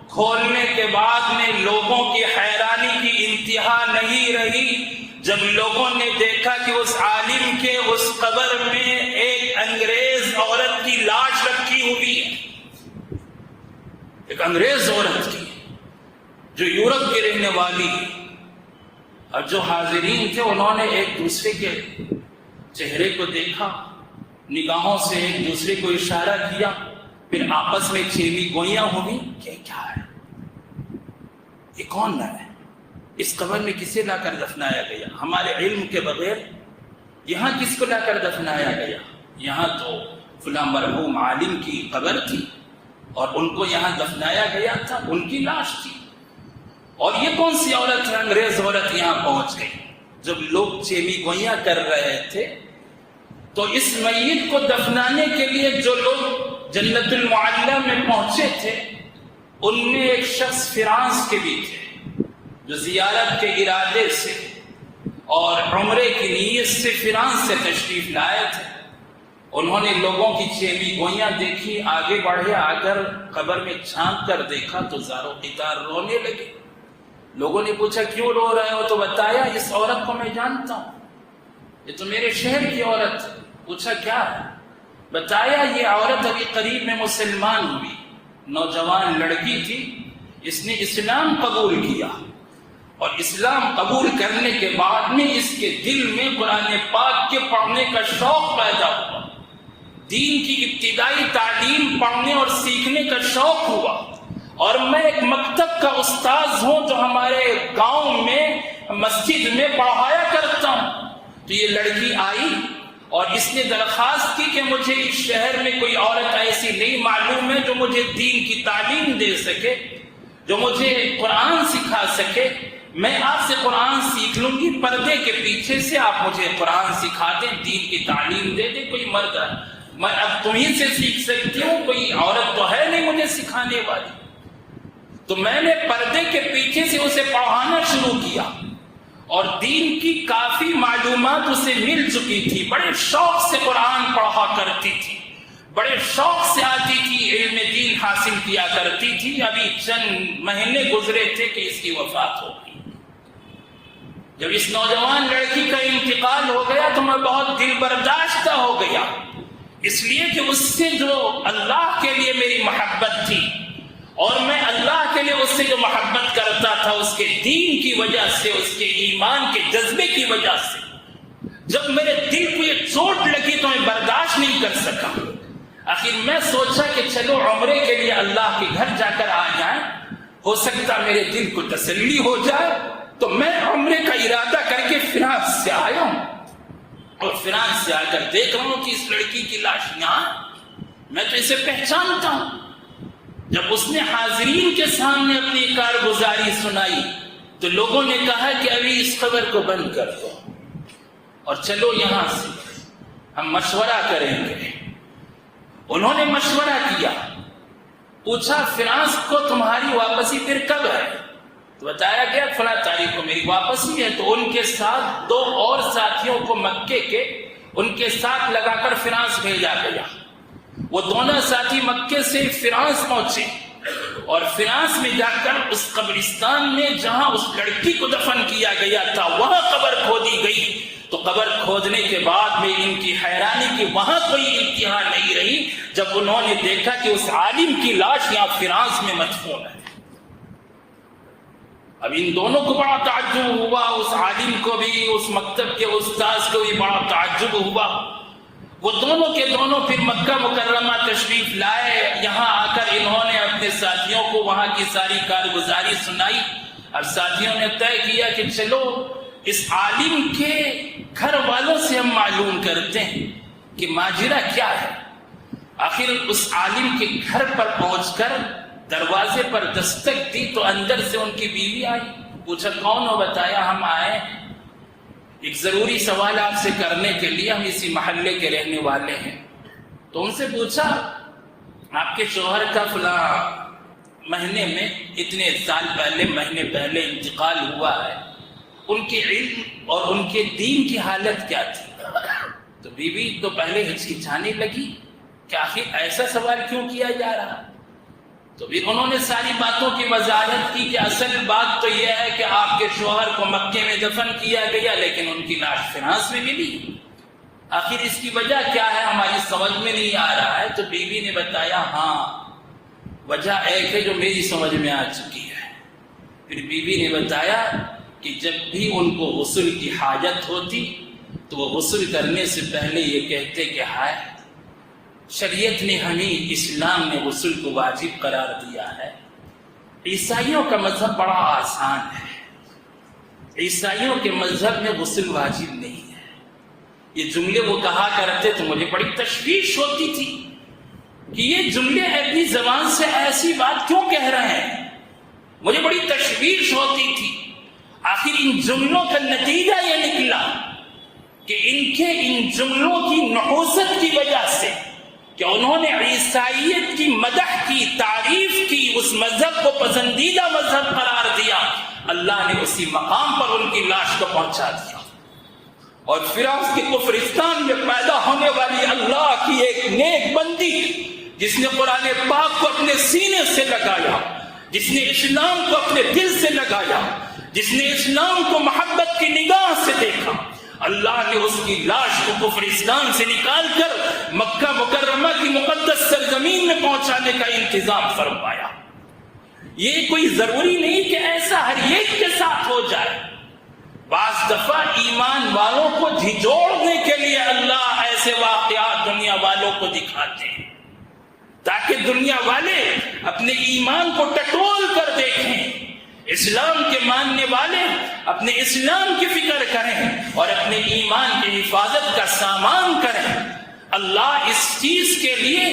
کھولنے کے بعد میں لوگوں کی حیرانی کی انتہا نہیں رہی جب لوگوں نے دیکھا کہ اس عالم کے اس قبر میں ایک انگریز عورت کی لاش رکھی ہوئی ہے، ایک انگریز عورت کی جو یورپ کی رہنے والی ہے۔ اور جو حاضرین تھے انہوں نے ایک دوسرے کے چہرے کو دیکھا، نگاہوں سے ایک دوسرے کو اشارہ کیا، پھر آپس میں چھیمی گوئیاں ہوئی کہ کیا ہے، یہ کون ہے، اس قبر میں کسے لا کر دفنایا گیا، ہمارے علم کے بغیر یہاں کس کو لا کر دفنایا گیا، یہاں تو فلاں مرحوم عالم کی قبر تھی اور ان کو یہاں دفنایا گیا تھا، ان کی لاش تھی، اور یہ کون سی عورت ہے، انگریز عورت یہاں پہنچ گئی۔ جب لوگ چیمی گوئیاں کر رہے تھے تو اس میت کو دفنانے کے لیے جو لوگ جنت المعلی میں پہنچے تھے ان میں ایک شخص فرانس کے بھی تھے جو زیارت کے ارادے سے اور عمرے کی نیت سے فرانس سے تشریف لائے تھے۔ انہوں نے لوگوں کی چیمی گوئیاں دیکھی، آگے بڑھے، اگر قبر میں جھانک کر دیکھا تو زار و قطار رونے لگے۔ لوگوں نے پوچھا کیوں رو رہے ہو، تو بتایا اس عورت کو میں جانتا ہوں، یہ تو میرے شہر کی عورت ہے۔ پوچھا کیا ہے، بتایا یہ عورت ابھی قریب میں مسلمان ہوئی، نوجوان لڑکی تھی، اس نے اسلام قبول کیا، اور اسلام قبول کرنے کے بعد میں اس کے دل میں قرآن پاک کے پڑھنے کا شوق پیدا ہوا، دین کی ابتدائی تعلیم پڑھنے اور سیکھنے کا شوق ہوا۔ اور میں ایک مکتب کا استاذ ہوں جو ہمارے گاؤں میں مسجد میں پڑھایا کرتا ہوں۔ تو یہ لڑکی آئی اور اس نے درخواست کی کہ مجھے اس شہر میں کوئی عورت ایسی نہیں معلوم ہے جو مجھے دین کی تعلیم دے سکے، جو مجھے قرآن سکھا سکے، میں آپ سے قرآن سیکھ لوں گی، پردے کے پیچھے سے آپ مجھے قرآن سکھا دیں، دین کی تعلیم دے دیں، کوئی مرد ہے میں اب تمہیں سے سیکھ سکتی ہوں، کوئی عورت تو ہے نہیں مجھے سکھانے والی۔ تو میں نے پردے کے پیچھے سے اسے پڑھانا شروع کیا، اور دین کی کافی معلومات اسے مل چکی تھی، بڑے شوق سے قرآن پڑھا کرتی تھی، بڑے شوق سے آتی تھی، علم دین حاصل کیا کرتی تھی۔ ابھی چند مہینے گزرے تھے کہ اس کی وفات ہو گئی۔ جب اس نوجوان لڑکی کا انتقال ہو گیا تو میں بہت دل برداشتہ ہو گیا، اس لیے کہ اس سے جو اللہ کے لیے میری محبت تھی، اور میں اللہ کے لیے اس سے جو محبت کرتا تھا، اس کے دین کی وجہ سے، اس کے ایمان کے جذبے کی وجہ سے، جب میرے دل کو یہ چوٹ لگی تو میں برداشت نہیں کر سکا۔ آخر میں سوچا کہ چلو عمرے کے لیے اللہ کے گھر جا کر آ جائیں، ہو سکتا میرے دل کو تسلی ہو جائے۔ تو میں عمرے کا ارادہ کر کے فرانس سے آیا ہوں، اور فرانس سے آ کر دیکھ رہا ہوں کہ اس لڑکی کی لاش یہاں، میں تو اسے پہچانتا ہوں۔ جب اس نے حاضرین کے سامنے اپنی کارگزاری سنائی تو لوگوں نے کہا کہ ابھی اس خبر کو بند کر دو اور چلو یہاں سے ہم مشورہ کریں گے۔ انہوں نے مشورہ کیا، پوچھا فرانس کو تمہاری واپسی پھر کب ہے؟ تو بتایا گیا فلاں تاریخ کو میری واپسی ہے۔ تو ان کے ساتھ 2 اور ساتھیوں کو مکے کے ان کے ساتھ لگا کر فرانس بھیجا گیا۔ وہ دونوں ساتھی مکے سے فرانس پہنچے، اور فرانس میں جا کر اس قبرستان میں جہاں اس لڑکی کو دفن کیا گیا تھا وہاں قبر کھودی گئی۔ تو قبر کھودنے کے بعد میں ان کی حیرانی کی وہاں کوئی انتہا نہیں رہی جب انہوں نے دیکھا کہ اس عالم کی لاش یہاں فرانس میں مدفون ہے۔ اب ان دونوں کو بڑا تعجب ہوا، اس عالم کو بھی، اس مکتب کے استاذ کو بھی بڑا تعجب ہوا۔ وہ دونوں کے دونوں پھر مکہ مکرمہ تشریف لائے۔ یہاں آ کر انہوں نے اپنے ساتھیوں کو وہاں کی ساری کارگزاری سنائی۔ اب ساتھیوں نے طے کیا کہ چلو اس عالم کے گھر والوں سے ہم معلوم کرتے ہیں کہ ماجرا کیا ہے۔ آخر اس عالم کے گھر پر پہنچ کر دروازے پر دستک دی تو اندر سے ان کی بیوی آئی۔ پوچھا کون ہو؟ بتایا ہم آئے ایک ضروری سوال آپ سے کرنے کے لیے، ہم اسی محلے کے رہنے والے ہیں۔ تو ان سے پوچھا آپ کے شوہر کا فلاں مہینے میں اتنے سال پہلے، مہینے پہلے انتقال ہوا ہے، ان کے علم اور ان کے دین کی حالت کیا تھی؟ تو بیوی تو پہلے ہچکچانے لگی کہ آخر ایسا سوال کیوں کیا جا رہا۔ تو پھر انہوں نے ساری باتوں کی وضاحت کی کہ اصل بات تو یہ ہے کہ آپ کے شوہر کو مکے میں دفن کیا گیا لیکن ان کی لاش فرانس میں ملی۔ آخر اس کی وجہ کیا ہے ہماری سمجھ میں نہیں آ رہا ہے۔ تو بیوی نے بتایا ہاں وجہ ایک ہے جو میری سمجھ میں آ چکی ہے۔ پھر بیوی نے بتایا کہ جب بھی ان کو غسل کی حاجت ہوتی تو وہ غسل کرنے سے پہلے یہ کہتے کہ ہائے شریعت نے ہمیں، اسلام نے غسل کو واجب قرار دیا ہے۔ عیسائیوں کا مذہب بڑا آسان ہے، عیسائیوں کے مذہب میں غسل واجب نہیں ہے۔ یہ جملے وہ کہا کرتے تو مجھے بڑی تشویش ہوتی تھی کہ یہ جملے اپنی زبان سے ایسی بات کیوں کہہ رہے ہیں، مجھے بڑی تشویش ہوتی تھی۔ آخر ان جملوں کا نتیجہ یہ نکلا کہ ان جملوں کی نحوست کی وجہ سے کہ انہوں نے عیسائیت کی مدح کی، تعریف کی، اس مذہب کو پسندیدہ مذہب قرار دیا، اللہ نے اسی مقام پر ان کی لاش کو پہنچا دیا۔ اور فراس کے کفرستان میں پیدا ہونے والی اللہ کی ایک نیک بندی جس نے قرآن پاک کو اپنے سینے سے لگایا، جس نے اسلام کو اپنے دل سے لگایا، جس نے اسلام کو محبت کی نگاہ سے دیکھا، اللہ نے اس کی لاش کو کفرستان سے نکال کر مکہ مکرمہ کی مقدس سرزمین میں پہنچانے کا انتظام فرمایا۔ یہ کوئی ضروری نہیں کہ ایسا ہر ایک کے ساتھ ہو جائے۔ بعض دفعہ ایمان والوں کو جھنجھوڑنے کے لیے اللہ ایسے واقعات دنیا والوں کو دکھاتے ہیں تاکہ دنیا والے اپنے ایمان کو ٹٹول کر دیکھیں، اسلام کے ماننے والے اپنے اسلام کی فکر کریں اور اپنے ایمان کی حفاظت کا سامان کریں۔ اللہ اس چیز کے لیے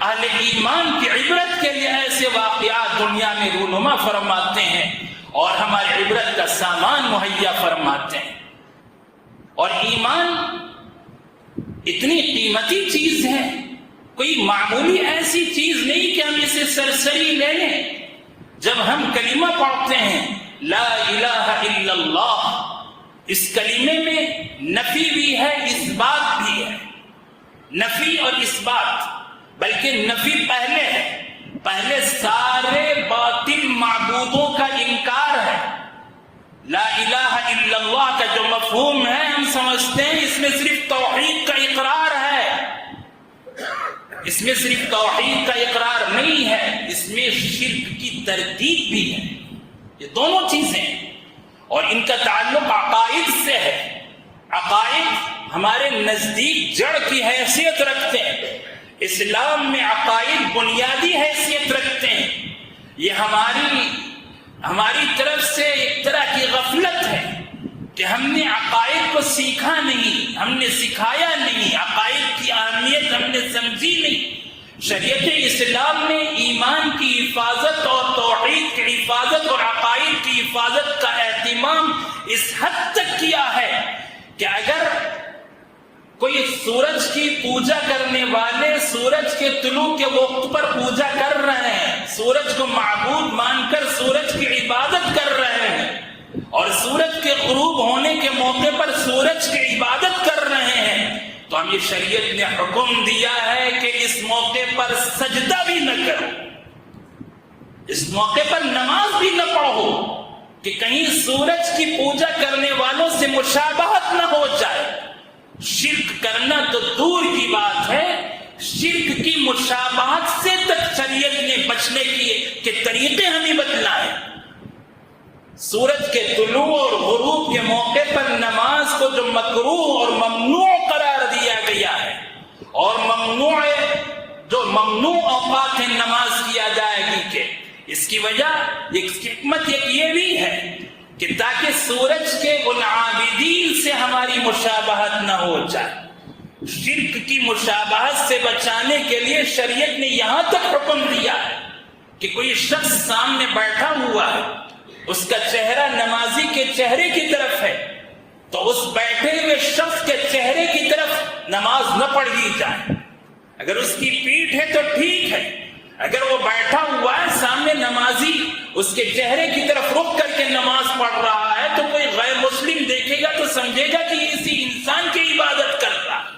اہل ایمان کی عبرت کے لیے ایسے واقعات دنیا میں رونما فرماتے ہیں اور ہماری عبرت کا سامان مہیا فرماتے ہیں۔ اور ایمان اتنی قیمتی چیز ہے، کوئی معمولی ایسی چیز نہیں کہ ہم اسے سرسری لے لیں۔ جب ہم کلمہ پڑھتے ہیں لا الہ الا اللہ، اس کلمے میں نفی بھی ہے، اس بات بھی ہے، نفی اور اس بات، بلکہ نفی پہلے ہے، پہلے سارے باطل معبودوں کا انکار ہے۔ لا الہ الا اللہ کا جو مفہوم ہے ہم سمجھتے ہیں اس میں صرف توحید کا اقرار ہے، اس میں صرف توحید کا اقرار نہیں ہے، اس میں شرک کی تردید بھی ہے۔ یہ دونوں چیزیں اور ان کا تعلق عقائد سے ہے۔ عقائد ہمارے نزدیک جڑ کی حیثیت رکھتے ہیں، اسلام میں عقائد بنیادی حیثیت رکھتے ہیں۔ یہ ہماری طرف سے ایک طرح کی غفلت ہے کہ ہم نے عقائد کو سیکھا نہیں، ہم نے سکھایا نہیں، عقائد کی اہمیت ہم نے سمجھی نہیں۔ شریعت اسلام نے ایمان کی حفاظت اور توحید کی حفاظت اور عقائد کی حفاظت کا اہتمام اس حد تک کیا ہے کہ اگر کوئی سورج کی پوجا کرنے والے سورج کے طلوع کے وقت پر پوجا کر رہے ہیں، سورج کو معبود مان کر سورج کی عبادت کر رہے ہیں اور سورج کے غروب ہونے کے موقع پر سورج کی عبادت کر رہے ہیں، تو ہمیں شریعت نے حکم دیا ہے کہ اس موقع پر سجدہ بھی نہ کرو، اس موقع پر نماز بھی نہ پڑھو کہ کہیں سورج کی پوجا کرنے والوں سے مشابہت نہ ہو جائے۔ شرک کرنا تو دور کی بات ہے، شرک کی مشابہت سے تک شریعت نے بچنے کے طریقے ہمیں بتلائے۔ سورج کے طلوع اور غروب کے موقع پر نماز کو جو مکروہ اور ممنوع قرار دیا گیا ہے، اور جو ممنوع اوقات ہیں نماز کی ادائیگی کے، اس کی وجہ حکمت یہ بھی ہے کہ تاکہ سورج کے ان عابدین سے ہماری مشابہت نہ ہو جائے۔ شرک کی مشابہت سے بچانے کے لیے شریعت نے یہاں تک حکم دیا ہے کہ کوئی شخص سامنے بیٹھا ہوا ہے، اس کا چہرہ نمازی کے چہرے کی طرف ہے، تو اس بیٹھے ہوئے شخص کے چہرے کی طرف نماز نہ پڑھی جائے۔ اگر اس کی پیٹھ ہے تو ٹھیک ہے، اگر وہ بیٹھا ہوا ہے سامنے نمازی اس کے چہرے کی طرف رخ کر کے نماز پڑھ رہا ہے تو کوئی غیر مسلم دیکھے گا تو سمجھے گا کہ یہ اسی انسان کی عبادت کر رہا ہے۔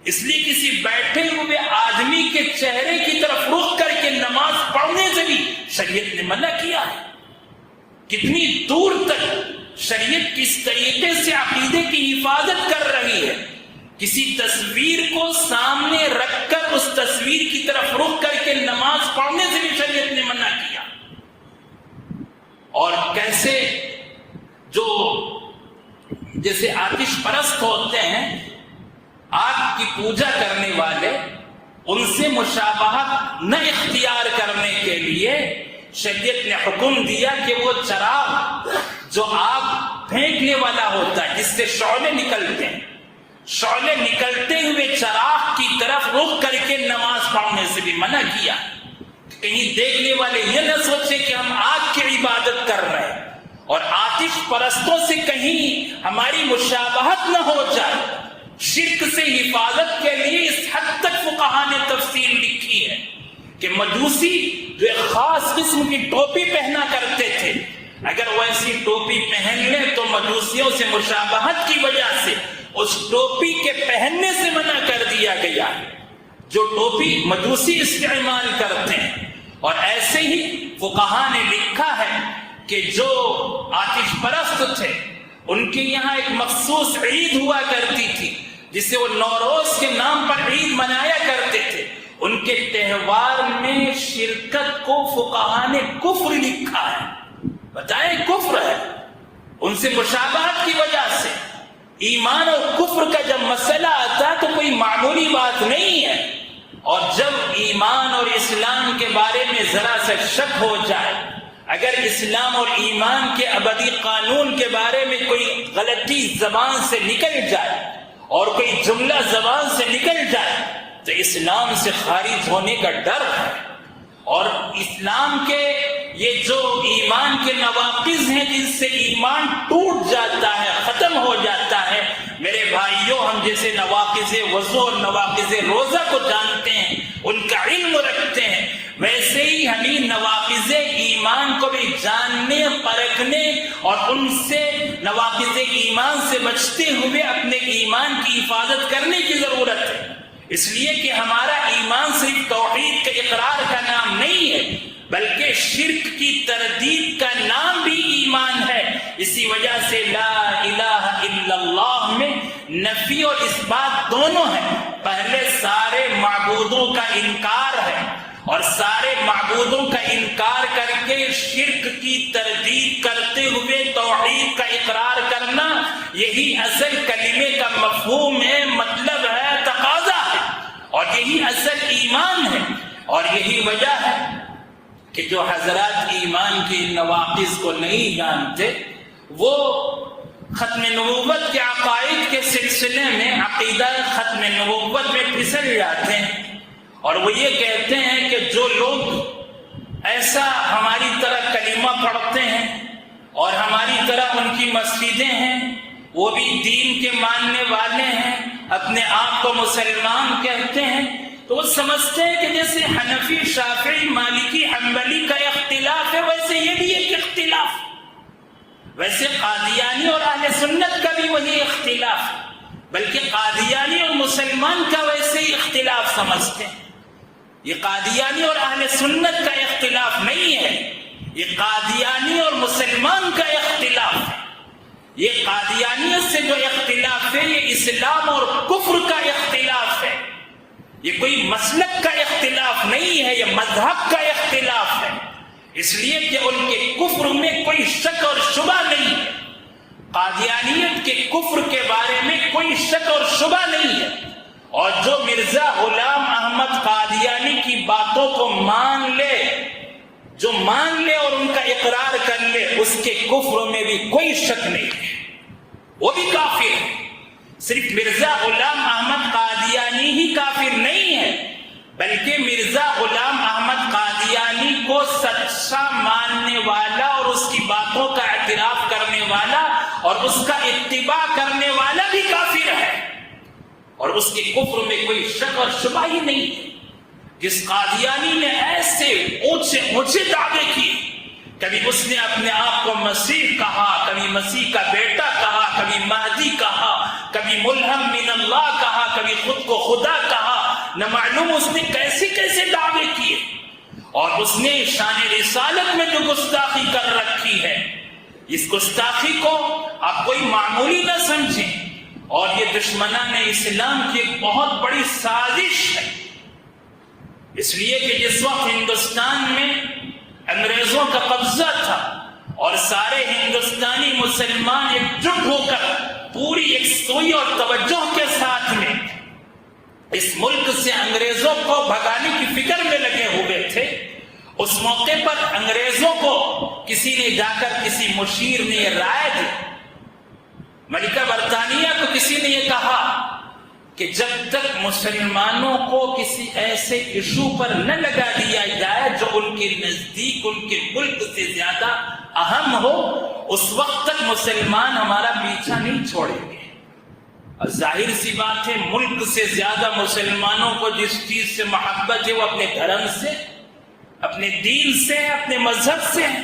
اس لیے کسی بیٹھے ہوئے آدمی کے چہرے کی طرف رخ کر کے نماز پڑھنے سے بھی شریعت نے منع کیا ہے۔ کتنی دور تک شریعت کس طریقے سے عقیدے کی حفاظت کر رہی ہے۔ کسی تصویر کو سامنے رکھ کر اس تصویر کی طرف رخ کر کے نماز پڑھنے سے بھی شریعت نے منع کیا۔ اور کیسے جو جیسے آتش پرست ہوتے ہیں، آگ کی پوجا کرنے والے، ان سے مشابہت نہ اختیار کرنے کے لیے شریعت نے حکم دیا کہ وہ چراغ جو آگ پھینکنے والا ہوتا ہے، جس سے شعلے نکلتے ہیں، شعلے نکلتے ہوئے چراغ کی طرف رخ کر کے نماز پڑھنے سے بھی منع کیا۔ کہیں دیکھنے والے یہ نہ سوچے کہ ہم آگ کی عبادت کر رہے ہیں، اور آتش پرستوں سے کہیں ہماری مشابہت نہ ہو جائے۔ شرک سے حفاظت کے لیے اس حد تک فقہاء نے تفصیل لکھی ہے کہ مجوسی جو ایک خاص قسم کی ٹوپی پہنا کرتے تھے، اگر ویسی ٹوپی پہن لیں تو مجوسیوں سے مشابہت کی وجہ سے اس ٹوپی کے پہننے سے منع کر دیا گیا ہے، جو ٹوپی مجوسی استعمال کرتے ہیں۔ اور ایسے ہی فقہاء نے لکھا ہے کہ جو آتش پرست تھے ان کے یہاں ایک مخصوص عید ہوا کرتی تھی جسے وہ نوروز کے نام پر عید منایا کرتے تھے، ان کے تہوار میں شرکت کو فقہاء نے کفر لکھا ہے۔ بتائیں کفر ہے، ان سے مشابہت کی وجہ سے۔ ایمان اور کفر کا جب مسئلہ آتا تو کوئی معمولی بات نہیں ہے، اور جب ایمان اور اسلام کے بارے میں ذرا سا شک ہو جائے، اگر اسلام اور ایمان کے ابدی قانون کے بارے میں کوئی غلطی زبان سے نکل جائے اور کوئی جملہ زبان سے نکل جائے تو اسلام سے خارج ہونے کا ڈر ہے۔ اور اسلام کے یہ جو ایمان کے نواقض ہیں جن سے ایمان ٹوٹ جاتا ہے، ختم ہو جاتا ہے، میرے بھائیوں ہم جیسے نواقض وضو اور نواقض روزہ کو جانتے ہیں، ان کا علم رکھتے ہیں، ویسے ہی ہمیں نواقض ایمان کو بھی جاننے، پرکھنے اور ان سے نواقض ایمان سے بچتے ہوئے اپنے ایمان کی حفاظت کرنے کی ضرورت ہے۔ اس لیے کہ ہمارا ایمان صرف توحید کے اقرار کا نام نہیں ہے، بلکہ شرک کی تردید کا نام بھی ایمان ہے۔ اسی وجہ سے لا الہ الا اللہ میں نفی اور اثبات دونوں ہیں۔ پہلے سارے معبودوں کا انکار ہے، اور سارے معبودوں کا انکار کر کے شرک کی تردید کرتے ہوئے توحید کا اقرار کرنا، یہی اصل کلمے کا مفہوم ہے، مطلب ہے، تقاضا ہے، اور یہی اصل ایمان ہے۔ اور یہی وجہ ہے کہ جو حضرات ایمان کے نواقض کو نہیں جانتے وہ ختم نبوت کے عقائد کے سلسلے میں عقیدہ ختم نبوت میں پھسل جاتے ہیں، اور وہ یہ کہتے ہیں کہ جو لوگ ایسا ہماری طرح کلمہ پڑھتے ہیں اور ہماری طرح ان کی مسجدیں ہیں، وہ بھی دین کے ماننے والے ہیں، اپنے آپ کو مسلمان کہتے ہیں، تو وہ سمجھتے ہیں کہ جیسے حنفی، شافعی، مالکی، حنبلی کا اختلاف ہے ویسے یہ بھی ایک اختلاف ہے، ویسے قادیانی اور اہل سنت کا بھی وہی اختلاف ہے، بلکہ قادیانی اور مسلمان کا ویسے ہی اختلاف سمجھتے ہیں۔ یہ قادیانی اور اہل سنت کا اختلاف نہیں ہے، یہ قادیانی اور مسلمان کا اختلاف ہے۔ یہ قادیانیت سے جو اختلاف ہے یہ اسلام اور کفر کا اختلاف ہے، یہ کوئی مسلک کا اختلاف نہیں ہے، یہ مذہب کا اختلاف ہے۔ اس لیے کہ ان کے کفر میں کوئی شک اور شبہ نہیں ہے، قادیانیت کے کفر کے بارے میں کوئی شک اور شبہ نہیں ہے، اور جو مرزا غلام احمد قادیانی کی باتوں کو مان لے، جو مان لے اور ان کا اقرار کر لے، اس کے کفر میں بھی کوئی شک نہیں ہے، وہ بھی کافر ہے۔ صرف مرزا غلام احمد قادیانی ہی کافر نہیں ہے، بلکہ مرزا غلام احمد قادیانی کو سچا ماننے والا اور اس کی باتوں کا اعتراف کرنے والا اور اس کا اتباع کرنے والا بھی کافر ہے، اور اس کے کفر میں کوئی شک اور شبہ ہی نہیں ہے۔ جس قادیانی نے ایسے اونچے اونچے دعوے کیے، کبھی اس نے اپنے آپ کو مسیح کہا، کبھی مسیح کا بیٹا کہا، کبھی مہدی کہا، کبھی ملہم من اللہ کہا، کبھی خود کو خدا کہا، نہ معلوم اس نے کیسے کیسے دعوے کیے، اور اس نے شان رسالت میں جو گستاخی کر رکھی ہے، اس گستاخی کو آپ کوئی معمولی نہ سمجھیں، اور یہ دشمنان اسلام کی ایک بہت بڑی سازش ہے۔ اس لیے کہ جس وقت ہندوستان میں انگریزوں کا قبضہ تھا اور سارے ہندوستانی مسلمان ایک جٹ ہو کر پوری یکسوئی اور توجہ کے ساتھ میں اس ملک سے انگریزوں کو بھگانے کی فکر میں لگے ہوئے تھے، اس موقع پر انگریزوں کو کسی نے جا کر کسی مشیر نے یہ رائے دی، ملکہ برطانیہ کو کسی نے یہ کہا کہ جب تک مسلمانوں کو کسی ایسے ایشو پر نہ لگا دیا جائے جو ان کے نزدیک ان کے ملک سے زیادہ اہم ہو، اس وقت تک مسلمان ہمارا پیچھا نہیں چھوڑیں گے۔ اور ظاہر سی بات ہے، ملک سے زیادہ مسلمانوں کو جس چیز سے محبت ہے وہ اپنے دھرم سے، اپنے دین سے، اپنے مذہب سے ہے،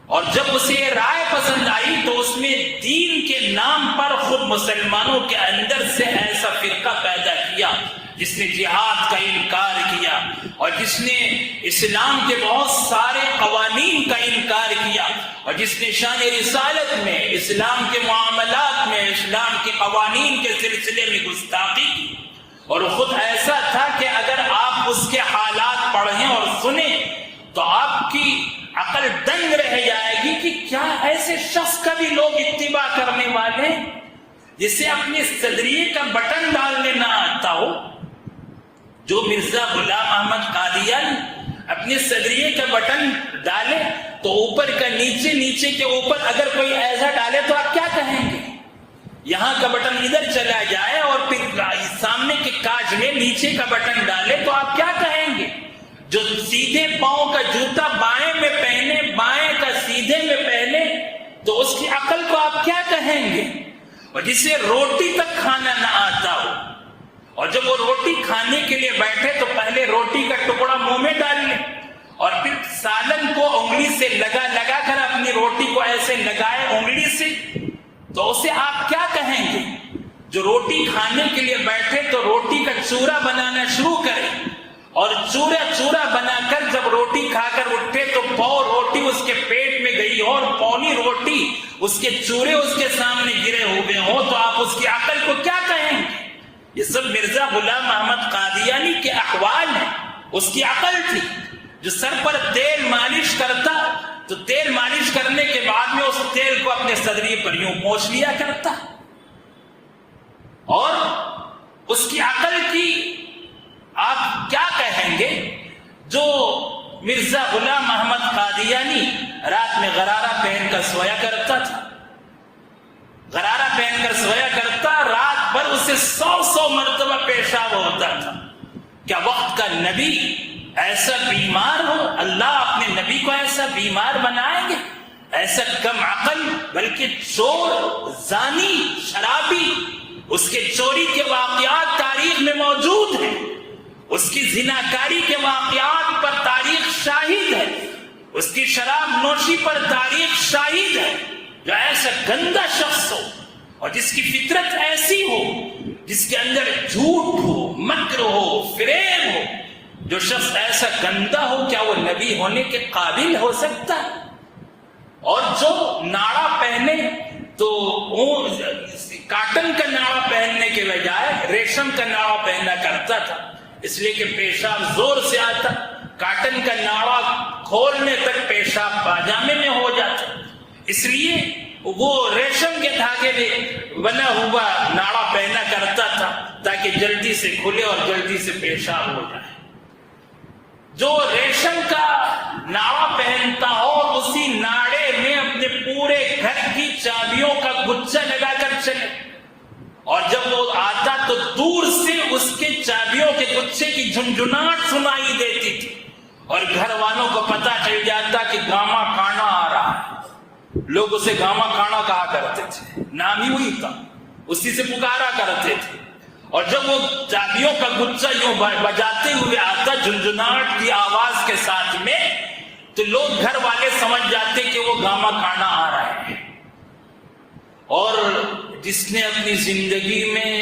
اور جب اسے یہ رائے پسند آئی تو اس میں دین کے نام پر خود مسلمانوں کے اندر سے ایسا فرقہ پیدا کیا جس نے جہاد کا انکار کیا، اور جس نے اسلام کے بہت سارے قوانین کا انکار کیا، اور جس نے شان رسالت میں، اسلام کے معاملات میں، اسلام کے قوانین کے سلسلے میں گستاخی کی، اور خود ایسا تھا کہ اگر آپ اس کے حالات پڑھیں اور سنیں تو آپ کی عقل دنگ رہ جائے گی کہ کیا ایسے شخص کا بھی لوگ اتباع کرنے والے جسے اپنے صدریے کا بٹن ڈالنے نہ آتا ہو۔ جو مرزا غلام احمد قادیانی اپنے صدریے کا بٹن ڈالے تو اوپر کا نیچے، نیچے کے اوپر اگر کوئی ایسا ڈالے تو آپ کیا کہیں گے؟ یہاں کا بٹن ادھر چلا جائے اور پھر سامنے کے کاج میں نیچے کا بٹن ڈالے تو آپ کیا کہیں گے؟ جو سیدھے پاؤں کا جوتا بائیں میں پہنے، بائیں کا سیدھے میں پہنے، تو اس کی عقل کو آپ کیا کہیں گے؟ اور جسے روٹی تک کھانا نہ آتا ہو، اور جب وہ روٹی کھانے کے لیے بیٹھے تو پہلے روٹی کا ٹکڑا منہ میں ڈال لے اور پھر سالن کو انگلی سے لگا کر اپنی روٹی کو ایسے لگائے انگلی سے، تو اسے آپ کیا کہیں گے؟ جو روٹی کھانے کے لیے بیٹھے تو روٹی کا چورا بنانا شروع کرے، اور چورا بنا کر جب روٹی کھا کر اٹھے تو پاؤ روٹی اس کے پیٹ میں گئی اور پولی روٹی اس کے چورے اس کے سامنے گرے ہوئے ہو، تو آپ اس کی عقل کو کیا کہیں گے؟ یہ سب مرزا غلام احمد قادیانی کے احوال ہیں۔ اس کی عقل تھی، جو سر پر تیل مالش کرتا تو تیل مالش کرنے کے بعد میں اس تیل کو اپنے صدری پر یوں پوچھ لیا کرتا، اور اس کی عقل کی آپ کیا کہیں گے جو مرزا غلام احمد قادیانی رات میں غرارہ پہن کر سویا کرتا تھا، غرارہ پہن کر سویا کرتا، رات بھر اسے 100 مرتبہ پیشاب ہوتا تھا۔ کیا وقت کا نبی ایسا بیمار ہو؟ اللہ اپنے نبی کو ایسا بیمار بنائیں گے؟ ایسا کم عقل، بلکہ چور، زانی، شرابی، اس کے چوری کے واقعات تاریخ میں موجود ہیں، اس کی زناکاری کے واقعات پر تاریخ شاہد ہے، اس کی شراب نوشی پر تاریخ شاہد ہے۔ جو ایسا گندا شخص ہو اور جس کی فطرت ایسی ہو، جس کے اندر جھوٹ ہو، مکر ہو، فریب ہو، جو شخص ایسا گندا ہو، کیا وہ نبی ہونے کے قابل ہو سکتا ہے؟ اور جو ناڑا پہنے تو کاٹن کا ناڑا پہننے کے بجائے ریشم کا ناڑا پہنا کرتا تھا، اس لیے کہ پیشاب زور سے آتا، کاٹن کا ناڑا کھولنے تک پیشاب پاجامے میں ہو جاتا، اس لیے وہ ریشم کے دھاگے میں بنا ہوا ناڑا پہنا کرتا تھا تاکہ جلدی سے کھلے اور جلدی سے پیشاب ہو جائے۔ جو ریشم کا ناڑا پہنتا ہو اسی ناڑے میں اپنے پورے گھر کی چابیوں کا گچھا لگا کر چلے، اور جب وہ آتا تو دور سے اس کے چابیوں کے گچھے کی جھنجھناہٹ سنائی دیتی تھی، اور گھر والوں کو پتا چل جاتا کہ گاما کانا آ رہا ہے۔ لوگ اسے گاما کانا کہا کرتے تھے، نام ہی وہی تھا، اسی سے پکارا کرتے تھے۔ اور جب وہ چابیوں کا گچھا یوں بجاتے ہوئے آتا جھنجھناہٹ کی آواز کے ساتھ میں، تو لوگ گھر والے سمجھ جاتے کہ وہ گاما کانا آ رہا ہے۔ اور جس نے اپنی زندگی میں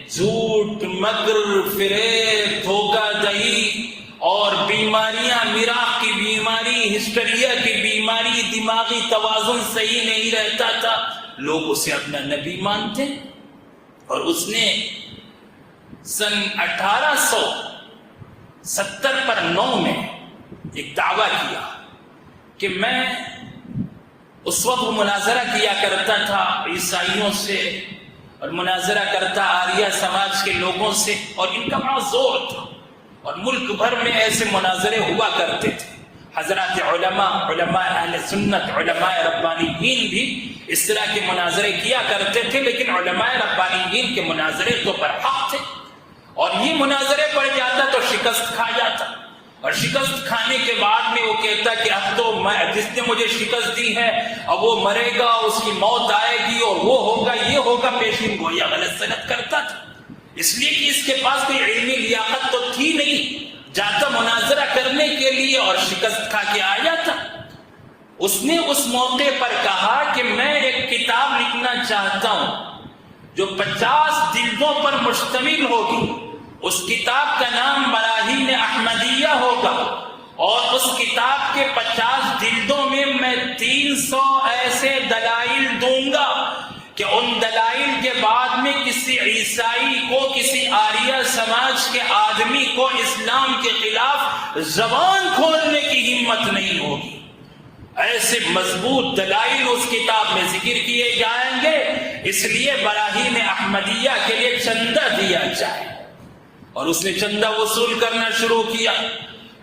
جھوٹ، مکر، فریب، دھوکہ دہی اور بیماریاں، میراث کی بیماری، ہسٹریا کی بیماری، دماغی توازن صحیح نہیں رہتا تھا، لوگ اسے اپنا نبی مانتے۔ اور اس نے سن 1870 میں ایک دعویٰ کیا کہ میں اس وقت مناظرہ کیا کرتا تھا عیسائیوں سے، اور مناظرہ کرتا آریہ سماج کے لوگوں سے، اور ان کا بڑا زور تھا، اور ملک بھر میں ایسے مناظرے ہوا کرتے تھے۔ حضرات علماء اہل سنت، علماء ربانیین بھی اس طرح کے مناظرے کیا کرتے تھے، لیکن علماء ربانیین کے مناظرے تو برحق تھے، اور یہ مناظرے پڑ جاتا تو شکست کھا جاتا، اور شکست کھانے کے بعد میں وہ کہتا کہ اب تو جس نے مجھے شکست دی ہے اب وہ مرے گا، اس کی موت آئے گی، اور وہ ہوگا، یہ ہوگا، پیشین گویا غلط سلط کرتا تھا، اس لیے کہ اس کے پاس کوئی علمی لیاقت تو تھی نہیں، جاتا مناظرہ کرنے کے لیے اور شکست کھا کے آ جاتا۔ اس نے اس موقع پر کہا کہ میں ایک کتاب لکھنا چاہتا ہوں جو 50 جلدوں پر مشتمل ہوگی، اس کتاب کا نام براہین احمدیہ ہوگا، اور اس کتاب کے 50 جلدوں میں 300 ایسے دلائل دوں گا کہ ان دلائل کے بعد میں کسی عیسائی کو، کسی آریہ سماج کے آدمی کو اسلام کے خلاف زبان کھولنے کی ہمت نہیں ہوگی۔ ایسے مضبوط دلائل اس کتاب میں ذکر کیے جائیں گے، اس لیے براہین احمدیہ کے لیے چندہ دیا جائے۔ اور اس نے چندہ وصول کرنا شروع کیا،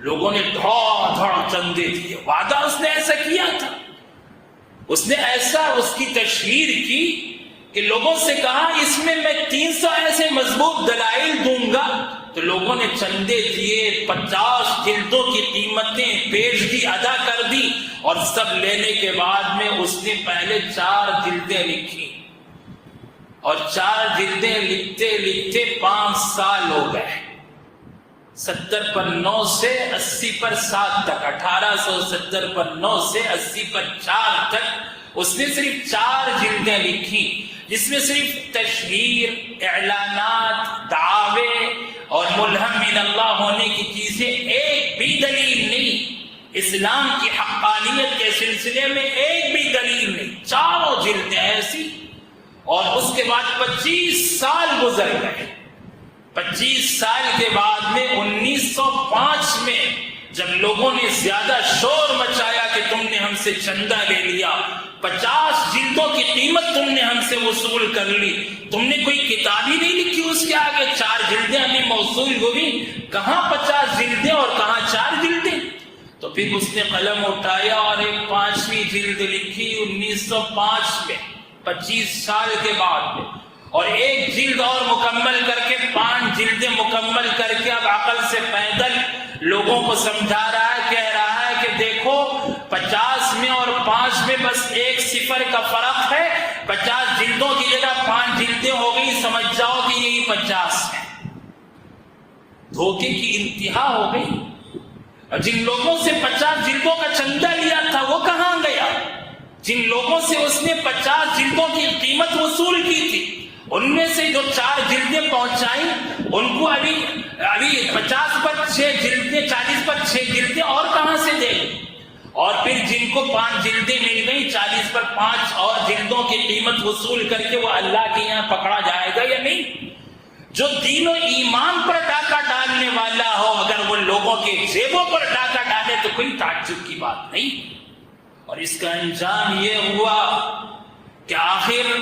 لوگوں نے دھڑ دھڑ چندے دیے، وعدہ اس نے ایسا کیا تھا، اس نے ایسا اس کی تشہیر کی کہ لوگوں سے کہا اس میں 300 ایسے مضبوط دلائل دوں گا، تو لوگوں نے چندے دیے، 50 جلدوں کی قیمتیں پیشگی ادا کر دی، اور سب لینے کے بعد میں اس نے پہلے 4 جلدیں لکھی، اور 4 جلدیں لکھتے لکھتے 5 سال ہو گئے، 70 پر 9 سے 80 پر 7 تک، 1870 پر 9 سے 80 پر 4 تک اس نے صرف 4 جلدیں لکھی، جس میں صرف تشہیر، اعلانات، دعوے اور ملہم من اللہ ہونے کی چیزیں، ایک بھی دلیل نہیں، اسلام کی حقانیت کے سلسلے میں ایک بھی دلیل نہیں، 4 جلدیں ایسی۔ اور اس کے بعد 25 سال گزر گئے، 25 سال کے بعد میں 1905 میں جب لوگوں نے زیادہ شور مچایا کہ تم نے ہم سے چندہ لے لیا، 50 جلدوں کی قیمت تم نے ہم سے وصول کر لی، تم نے کوئی کتاب ہی نہیں لکھی اس کے آگے، 4 جلدیں ہمیں موصول ہوئی، کہاں 50 جلدیں اور کہاں 4 جلدیں؟ تو پھر اس نے قلم اٹھایا اور ایک 5ویں جلد لکھی 1905 میں، 25 سال کے بعد میں، اور ایک جلد اور مکمل کر کے 5 جلدیں مکمل کر کے اب عقل سے پیدل لوگوں کو سمجھا رہا ہے، کہہ رہا ہے کہ دیکھو 50 میں اور 5 میں بس 1 صفر کا فرق ہے، 50 جلدوں کی جگہ 5 جلدیں ہو گئی، سمجھ جاؤ کہ یہی 50 ہے۔ دھوکے کی انتہا ہو گئی، اور جن لوگوں سے 50 جلدوں کا چندہ لیا تھا وہ کہاں گیا؟ جن لوگوں سے اس نے 50 جلدوں کی قیمت وصول کی تھی، ان میں سے جو 4 جلدیں پہنچائیں ان کو ابھی 50 پر 6 جلدیں، 40 پر 6 جلدیں اور کہاں سے دیں؟ اور پھر جن کو 5 جلدیں مل گئی، 40 پر 5 اور جلدوں کی قیمت وصول کر کے وہ اللہ کے یہاں پکڑا جائے گا یا نہیں؟ جو دین و ایمان پر ڈاکہ ڈالنے والا ہو اگر وہ لوگوں کے جیبوں پر ڈاکہ ڈالے تو کوئی تعجب کی بات نہیں. اور اس کا انجام یہ ہوا کہ آخر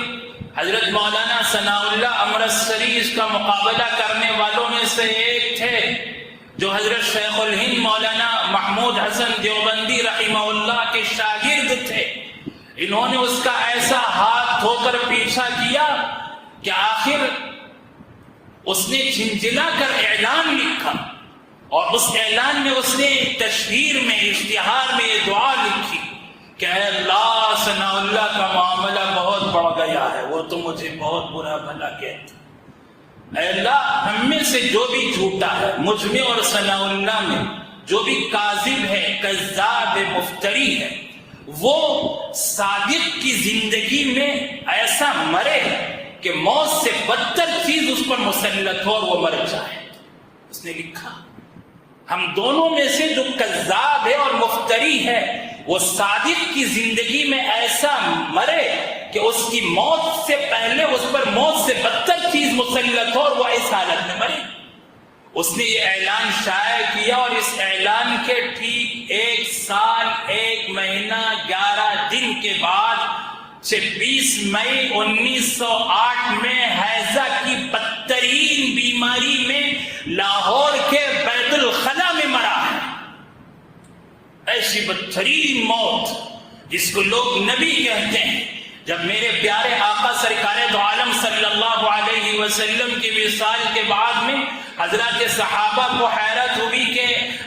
حضرت مولانا ثناء اللہ امرتسری اس کا مقابلہ کرنے والوں میں سے ایک تھے جو حضرت شیخ الہند مولانا محمود حسن دیوبندی رحمہ اللہ کے شاگرد تھے. انہوں نے اس کا ایسا ہاتھ دھو کر پیچھا کیا کہ آخر اس نے جھنجھلا کر اعلان لکھا اور اس اعلان میں اس نے تشہیر میں اشتہار میں یہ دعا لکھی کہ اے اللہ ثناء اللہ کا معاملہ بہت بڑھ گیا ہے، وہ تو مجھے بہت برا بھلا کہتا. اے اللہ ہم میں سے جو بھی جھوٹا ہے، مجھ میں اور ثناء اللہ میں جو بھی کاذب ہے، کذاب ہے، مفتری ہے، وہ صادق کی زندگی میں ایسا مرے کہ موت سے بدتر چیز اس پر مسلط ہو اور وہ مر جائے. اس نے لکھا ہم دونوں میں سے جو کذاب ہے اور مفتری ہے وہ صادق کی زندگی میں ایسا مرے کہ اس کی موت سے پہلے اس پر موت سے بدتر چیز مسلط ہو اور وہ اس حالت میں مرے. اس نے یہ اعلان شائع کیا اور اس اعلان کے ٹھیک 1 سال 1 مہینہ 11 دن کے بعد 26 مئی 1908 میں حیضہ کی بدترین بیماری میں لاہور کے بیت الخلا میں مرا ہے. ایسی بدترین موت جس کو لوگ نبی کہتے ہیں. جب میرے پیارے آقا سرکار دو عالم صلی اللہ علیہ وسلم کی وصال کے بعد میں حضرات صحابہ کو حیرت ہوئی کہ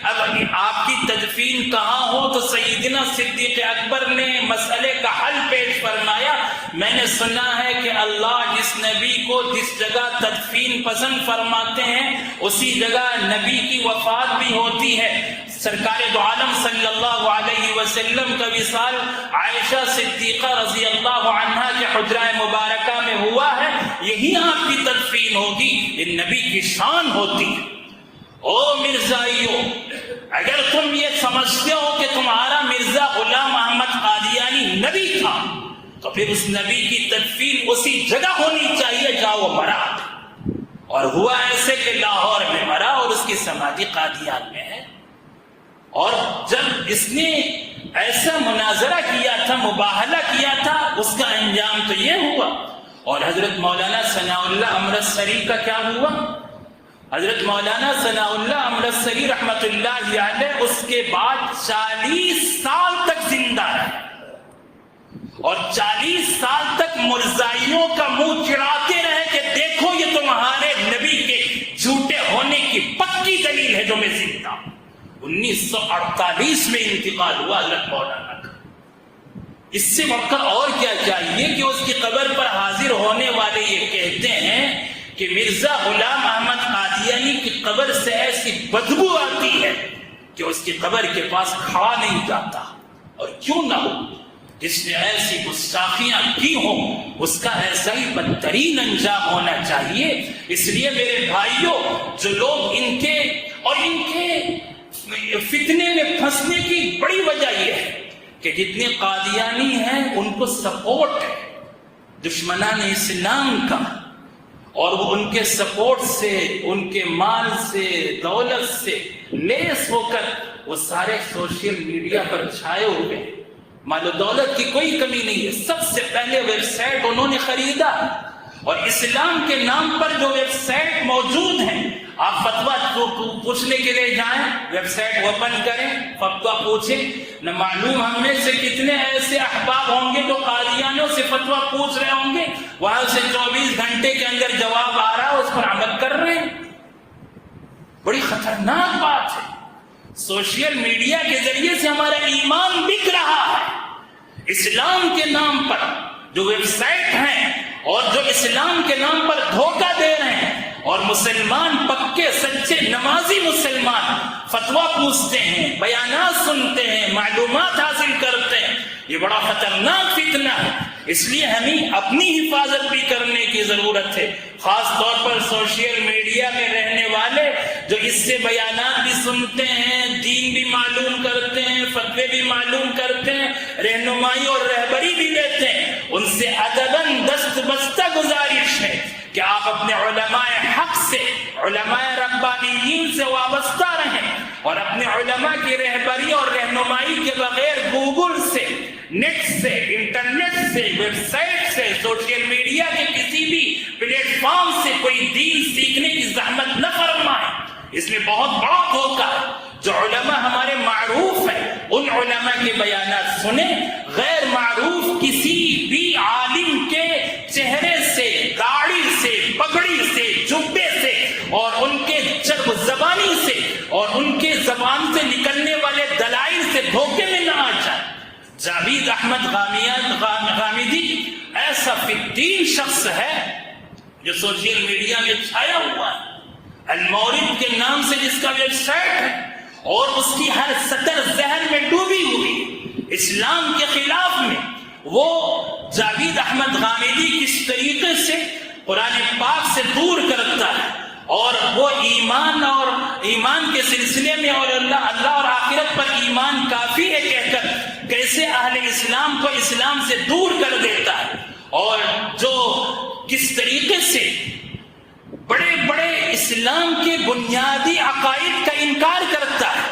اب آپ کی تدفین کہاں ہو تو سیدنا صدیق اکبر نے مسئلے کا حل پیش فرمایا. میں نے سنا ہے کہ اللہ جس نبی کو جس جگہ تدفین پسند فرماتے ہیں اسی جگہ نبی کی وفات بھی ہوتی ہے. سرکار دو عالم صلی اللہ علیہ وسلم کا وصال عائشہ صدیقہ رضی اللہ عنہا کے حجرہ مبارکہ میں ہوا ہے، یہی آپ کی تدفین ہوگی. یہ نبی کی شان ہوتی ہے. او مرزائیو، اگر تم یہ سمجھتے ہو کہ تمہارا مرزا غلام احمد قادیانی نبی تھا تو پھر اس نبی کی تدفین اسی جگہ ہونی چاہیے جہاں وہ مرا. اور ہوا ایسے کہ لاہور میں مرا اور اس کی سمادھی قادیان میں ہے. اور جب اس نے ایسا مناظرہ کیا تھا، مباہلہ کیا تھا، اس کا انجام تو یہ ہوا. اور حضرت مولانا ثناء اللہ امرتسری کا کیا ہوا؟ حضرت مولانا ثناء اللہ امرتسری رحمت اللہ علیہ اس کے بعد 40 سال تک زندہ رہے اور 40 سال تک مرزائیوں کا منہ چڑھاتے رہے کہ دیکھو یہ تمہارے نبی کے جھوٹے ہونے کی پکی دلیل ہے جو میں زندہ ہوں. 1948 میں انتقال ہوا حضرت مولانا کا. اس سے بڑھ کر اور کیا چاہیے کہ اس کی قبر پر حاضر ہونے والے یہ کہتے ہیں کہ مرزا غلام احمد قادیانی کی قبر سے ایسی بدبو آتی ہے کہ اس کی قبر کے پاس کھڑا نہیں جاتا. اور کیوں نہ ہو، جس نے ایسی گستاخیاں کی ہوں اس کا ایسا ہی بدترین انجام ہونا چاہیے. اس لیے میرے بھائیوں، جو لوگ ان کے فتنے میں پھنسنے کی بڑی وجہ یہ ہے کہ جتنے قادیانی ہیں ان کو سپورٹ ہے دشمنان اسلام کا، اور وہ ان کے سپورٹ سے، ان کے مال سے، دولت سے لیس ہو کر وہ سارے سوشل میڈیا پر چھائے ہوئے ہیں. مال و دولت کی کوئی کمی نہیں ہے. سب سے پہلے ویب سائٹ انہوں نے خریدا اور اسلام کے نام پر جو ویب سائٹ موجود ہیں، آپ فتویٰ پوچھنے کے لیے جائیں، ویب سائٹ اوپن کریں، فتویٰ پوچھیں. نہ معلوم ہم میں سے کتنے ایسے احباب ہوں گے جو قادیانیوں سے فتویٰ پوچھ رہے ہوں گے، وہاں سے 24 گھنٹے کے اندر جواب آ رہا ہے، اس پر عمل کر رہے ہیں. بڑی خطرناک بات ہے. سوشل میڈیا کے ذریعے سے ہمارا ایمان بک رہا ہے. اسلام کے نام پر جو ویب سائٹ ہیں اور جو اسلام کے نام پر دھوکہ دے رہے ہیں، اور مسلمان پکے سچے نمازی مسلمان فتویٰ پوچھتے ہیں، بیانات سنتے ہیں، معلومات حاصل کرتے ہیں. یہ بڑا خطرناک فتنہ ہے. اس لیے ہمیں اپنی حفاظت بھی کرنے کی ضرورت ہے، خاص طور پر سوشل میڈیا میں رہنے والے جو اس سے بیانات بھی سنتے ہیں، دین بھی معلوم کرتے ہیں، فتوے بھی معلوم کرتے ہیں، رہنمائی اور رہبری بھی لیتے ہیں. ان سے ادباً دست بستہ گزارش ہے کہ آپ اپنے علماء حق سے وابستہ رہیں اور اپنے علماء کی رہبری اور رہنمائی کے بغیر گوگل سے، نیٹ سے، انٹرنیٹ سے، ویب سائٹ سے، سوشل میڈیا کے کسی بھی پلیٹ فارم سے کوئی دین سیکھنے کی زحمت نہ فرمائیں۔ اس میں بہت بڑا دھوکہ ہے۔ جو علماء ہمارے معروف ہیں ان علماء کے بیانات سنیں، غیر معروف کسی بھی عالم کے چہرے سے، داڑھی سے، پگڑی سے، جبے سے اور ان کے چرب زبانی سے اور ان کے زبان سے نکلنے والے دلائل سے دھوکے میں نہ آ جائے۔ جاوید احمد غامدی ایسا فی الدین شخص ہے جو سوشل میڈیا میں چھایا ہوا ہے، المورد کے نام سے جس کا ویب سائٹ ہے اور اس کی ہر سطر ذہن میں ڈوبی ہوئی اسلام کے خلاف میں۔ وہ جاوید احمد غامدی کس طریقے سے قرآن پاک سے دور کرتا ہے اور وہ ایمان کے سلسلے میں اور اللہ اور آخرت پر ایمان کافی ہے کہہ کر کیسے اہل اسلام کو اسلام سے دور کر دیتا ہے، اور جو کس طریقے سے بڑے بڑے اسلام کے بنیادی عقائد کا انکار کرتا ہے،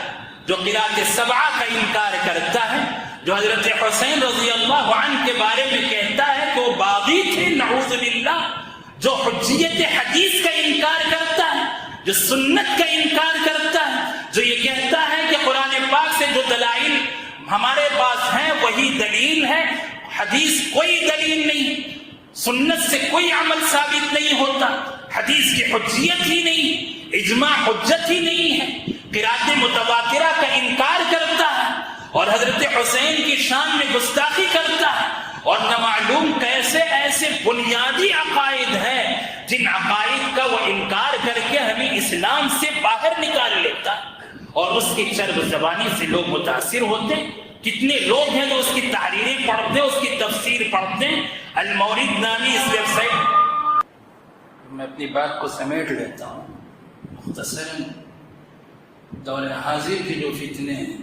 جو قرأت سبعہ کا انکار کرتا ہے، جو حضرت حسین رضی اللہ عنہ کے بارے میں کہتا ہے کہ وہ باغی تھے نعوذ باللہ، جو حجیت حدیث کا انکار کرتا ہے، جو سنت کا انکار کرتا ہے، جو یہ کہتا ہے کہ قرآن پاک سے جو دلائل ہمارے پاس ہیں وہی دلیل ہے، حدیث کوئی دلیل نہیں، سنت سے کوئی عمل ثابت نہیں ہوتا، حدیث کی حجیت ہی نہیں، اجماع حجت ہی نہیں ہے، قرأت متواترہ کا انکار کرتا ہے اور حضرت حسین کی شان میں گستاخی کرتا ہے، اور نہ معلوم کیسے ایسے بنیادی عقائد ہیں جن عقائد کا وہ انکار کر کے ہمیں اسلام سے باہر نکال لیتا اور اس کی چرب زبانی سے لوگ متاثر ہوتے ہیں۔ کتنے لوگ ہیں جو اس کی تحریریں پڑھتے ہیں، اس کی تفسیر پڑھتے ہیں۔ المورد نامی اس ویب سائٹ، میں اپنی بات کو سمیٹ لیتا ہوں مختصراً۔ دور حاضر کے جو فتنے ہیں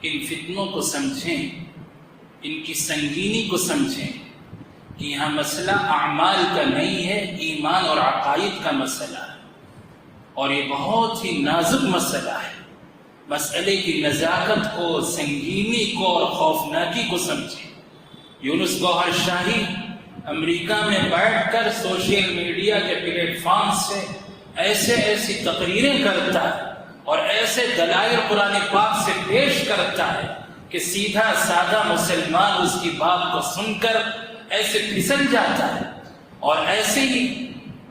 ان فتنوں کو سمجھیں، ان کی سنگینی کو سمجھیں کہ یہاں مسئلہ اعمال کا نہیں ہے، ایمان اور عقائد کا مسئلہ ہے، اور یہ بہت ہی نازک مسئلہ ہے۔ مسئلے کی نزاکت کو، سنگینی کو اور خوفناکی کو سمجھیں۔ یونس گوہر شاہی امریکہ میں بیٹھ کر سوشل میڈیا کے پلیٹ فارم سے ایسی تقریریں کرتا ہے اور ایسے دلائل قرآن پاک سے پیش کرتا ہے کہ سیدھا سادہ مسلمان اس کی بات کو سن کر ایسے پھسل جاتا ہے۔ اور ایسے ہی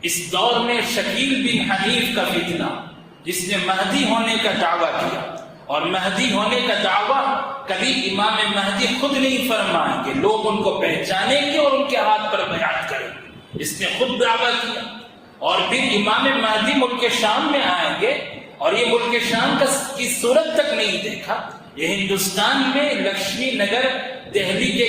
اس دور میں شکیل بن حنیف کا فتنہ، جس نے مہدی ہونے کا دعویٰ کیا، اور مہدی ہونے کا دعویٰ کبھی امام مہدی خود نہیں فرمائیں گے، لوگ ان کو پہچانیں گے اور ان کے ہاتھ پر بیعت کریں گے، اس نے خود دعویٰ کیا۔ اور پھر امام مہدی ملک شام میں آئیں گے، اور یہ ملک شام کی صورت تک نہیں دیکھا، یہ ہندوستان میں لکشمی نگر دہلی کے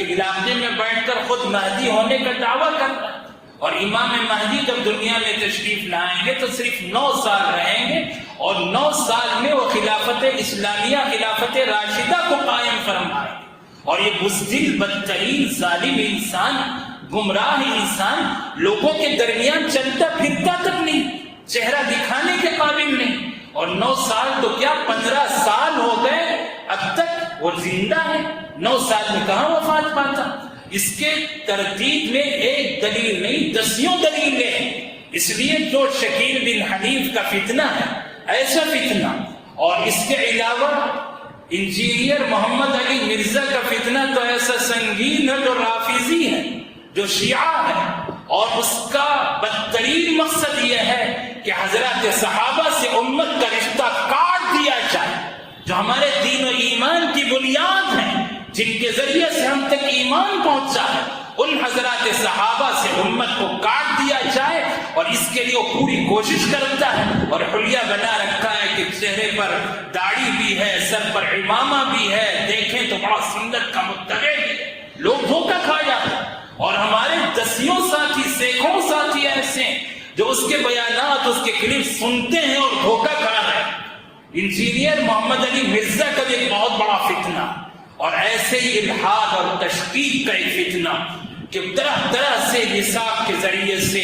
علاقے میں بیٹھ کر خود مہدی ہونے کا دعویٰ کرتا ہے۔ اور امام مہدی جب دنیا میں تشریف لائیں گے تو صرف 9 سال رہیں گے، اور 9 سال میں وہ خلافت اسلامیہ، خلافت راشدہ کو قائم فرمائیں گے۔ اور یہ بزدل، بدترین، ظالم انسان، گمراہ انسان لوگوں کے درمیان چلتا پھرتا تک نہیں، چہرہ دکھانے کے قابل نہیں، اور 9 سال تو کیا 15 سال ہو گئے اب تک وہ زندہ ہے، 9 سال میں کہاں وفات پاتا؟ اس کے ترتیب میں ایک دلیل نہیں، 10 دلیلیں ہیں۔ اس لیے جو شکیل بن حنیف کا فتنہ ہے، ایسا فتنہ، اور اس کے علاوہ انجینئر محمد علی مرزا کا فتنہ تو ایسا سنگین ہے، جو رافضی ہے، جو شیعہ ہے، اور اس کا بدترین مقصد یہ ہے کہ حضرات صحابہ سے امت کا رشتہ کاٹ دیا جائے، جو ہمارے دین و ایمان کی بنیاد ہیں، جن کے ذریعے سے ہم تک ایمان پہنچا ہے، ان حضرات صحابہ سے امت کو کاٹ دیا جائے، اور اس کے لیے وہ پوری کوشش کرتا ہے، اور حلیہ بنا رکھا ہے کہ چہرے پر داڑھی بھی ہے، سر پر عمامہ بھی ہے، دیکھیں تو بڑا سنت کا متبع بھی ہے۔ لوگ دھوکہ کھا جاتے ہیں، اور ہمارے 10 ساتھی، سینکڑوں ساتھی ایسے ہیں جو اس کے بیانات، اس کے کلپ سنتے ہیں اور دھوکہ کھا رہے ہیں۔ انجینئر محمد علی مرزا کا بھی ایک بہت بڑا فتنہ، اور ایسے ہی الحاد اور تشکیک کا ایک فتنہ کہ طرح طرح سے نصاب کے ذریعے سے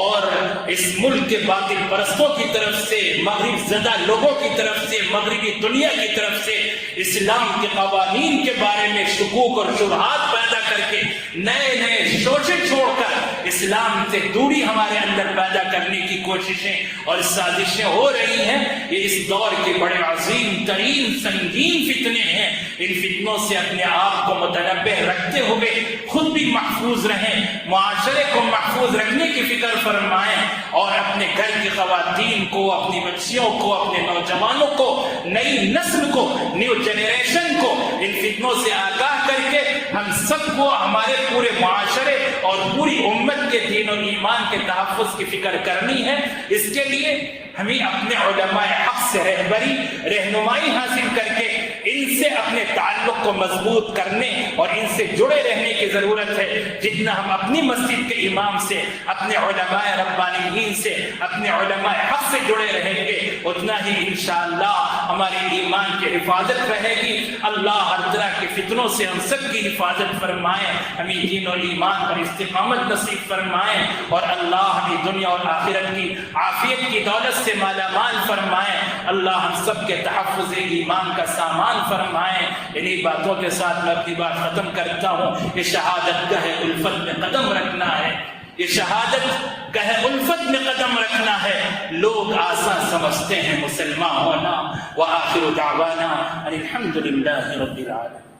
اور اس ملک کے باطل پرستوں کی طرف سے، مغرب زدہ لوگوں کی طرف سے، مغربی دنیا کی طرف سے اسلام کے قوانین کے بارے میں شکوک اور شبہات پیدا کر کے نئے نئے شوشے چھوڑ کر اسلام سے دوری ہمارے اندر پیدا کرنے کی کوششیں اور سازشیں ہو رہی ہیں. یہ اس دور کے بڑے عظیم ترین سنگین فتنے ہیں. ان فتنوں سے اپنے آپ کو متنبہ رکھتے ہوئے خود بھی محفوظ رہیں، معاشرے کو محفوظ رکھنے کی فکر فرمائیں، اور اپنے گھر کی خواتین کو، اپنی بچیوں کو، اپنے نوجوانوں کو، نئی نسل کو، نیو جنریشن کو ان فتنوں سے آگاہ کر کے ہم سب کو ہمارے پورے معاشرے اور پوری امت کے دین و ایمان کے تحفظ کی فکر کرنی ہے. اس کے لیے ہمیں اپنے علماء حق سے رہنمائی حاصل کر کے ان سے اپنے تعلق کو مضبوط کرنے اور ان سے جڑے رہنے کی ضرورت ہے. جتنا ہم اپنی مسجد کے امام سے، اپنے علماء ربانیین سے، اپنے علماء حق سے جڑے رہیں گے، اتنا ہی انشاءاللہ ہمارے ایمان کی حفاظت رہے گی. اللہ ہر طرح کے فتنوں سے ہم سب کی حفاظت فرمائیں، ہمیں دین اور ایمان پر استقامت نصیب فرمائیں، اور اللہ ہمیں دنیا اور آخرت کی عافیت کی دولت سے مالا مال فرمائیں. اللہ ہم سب کے تحفظ ایمان کا سامان فرمائیں. انہی باتوں کے ساتھ میں اپنی بات ختم کرتا ہوں. یہ شہادت گاہ الفت میں قدم رکھنا ہے، یہ شہادت گاہ الفت میں قدم رکھنا ہے. لوگ آسان سمجھتے ہیں مسلمان ہونا. وآخر دعوانا الحمد للہ رب العالمین.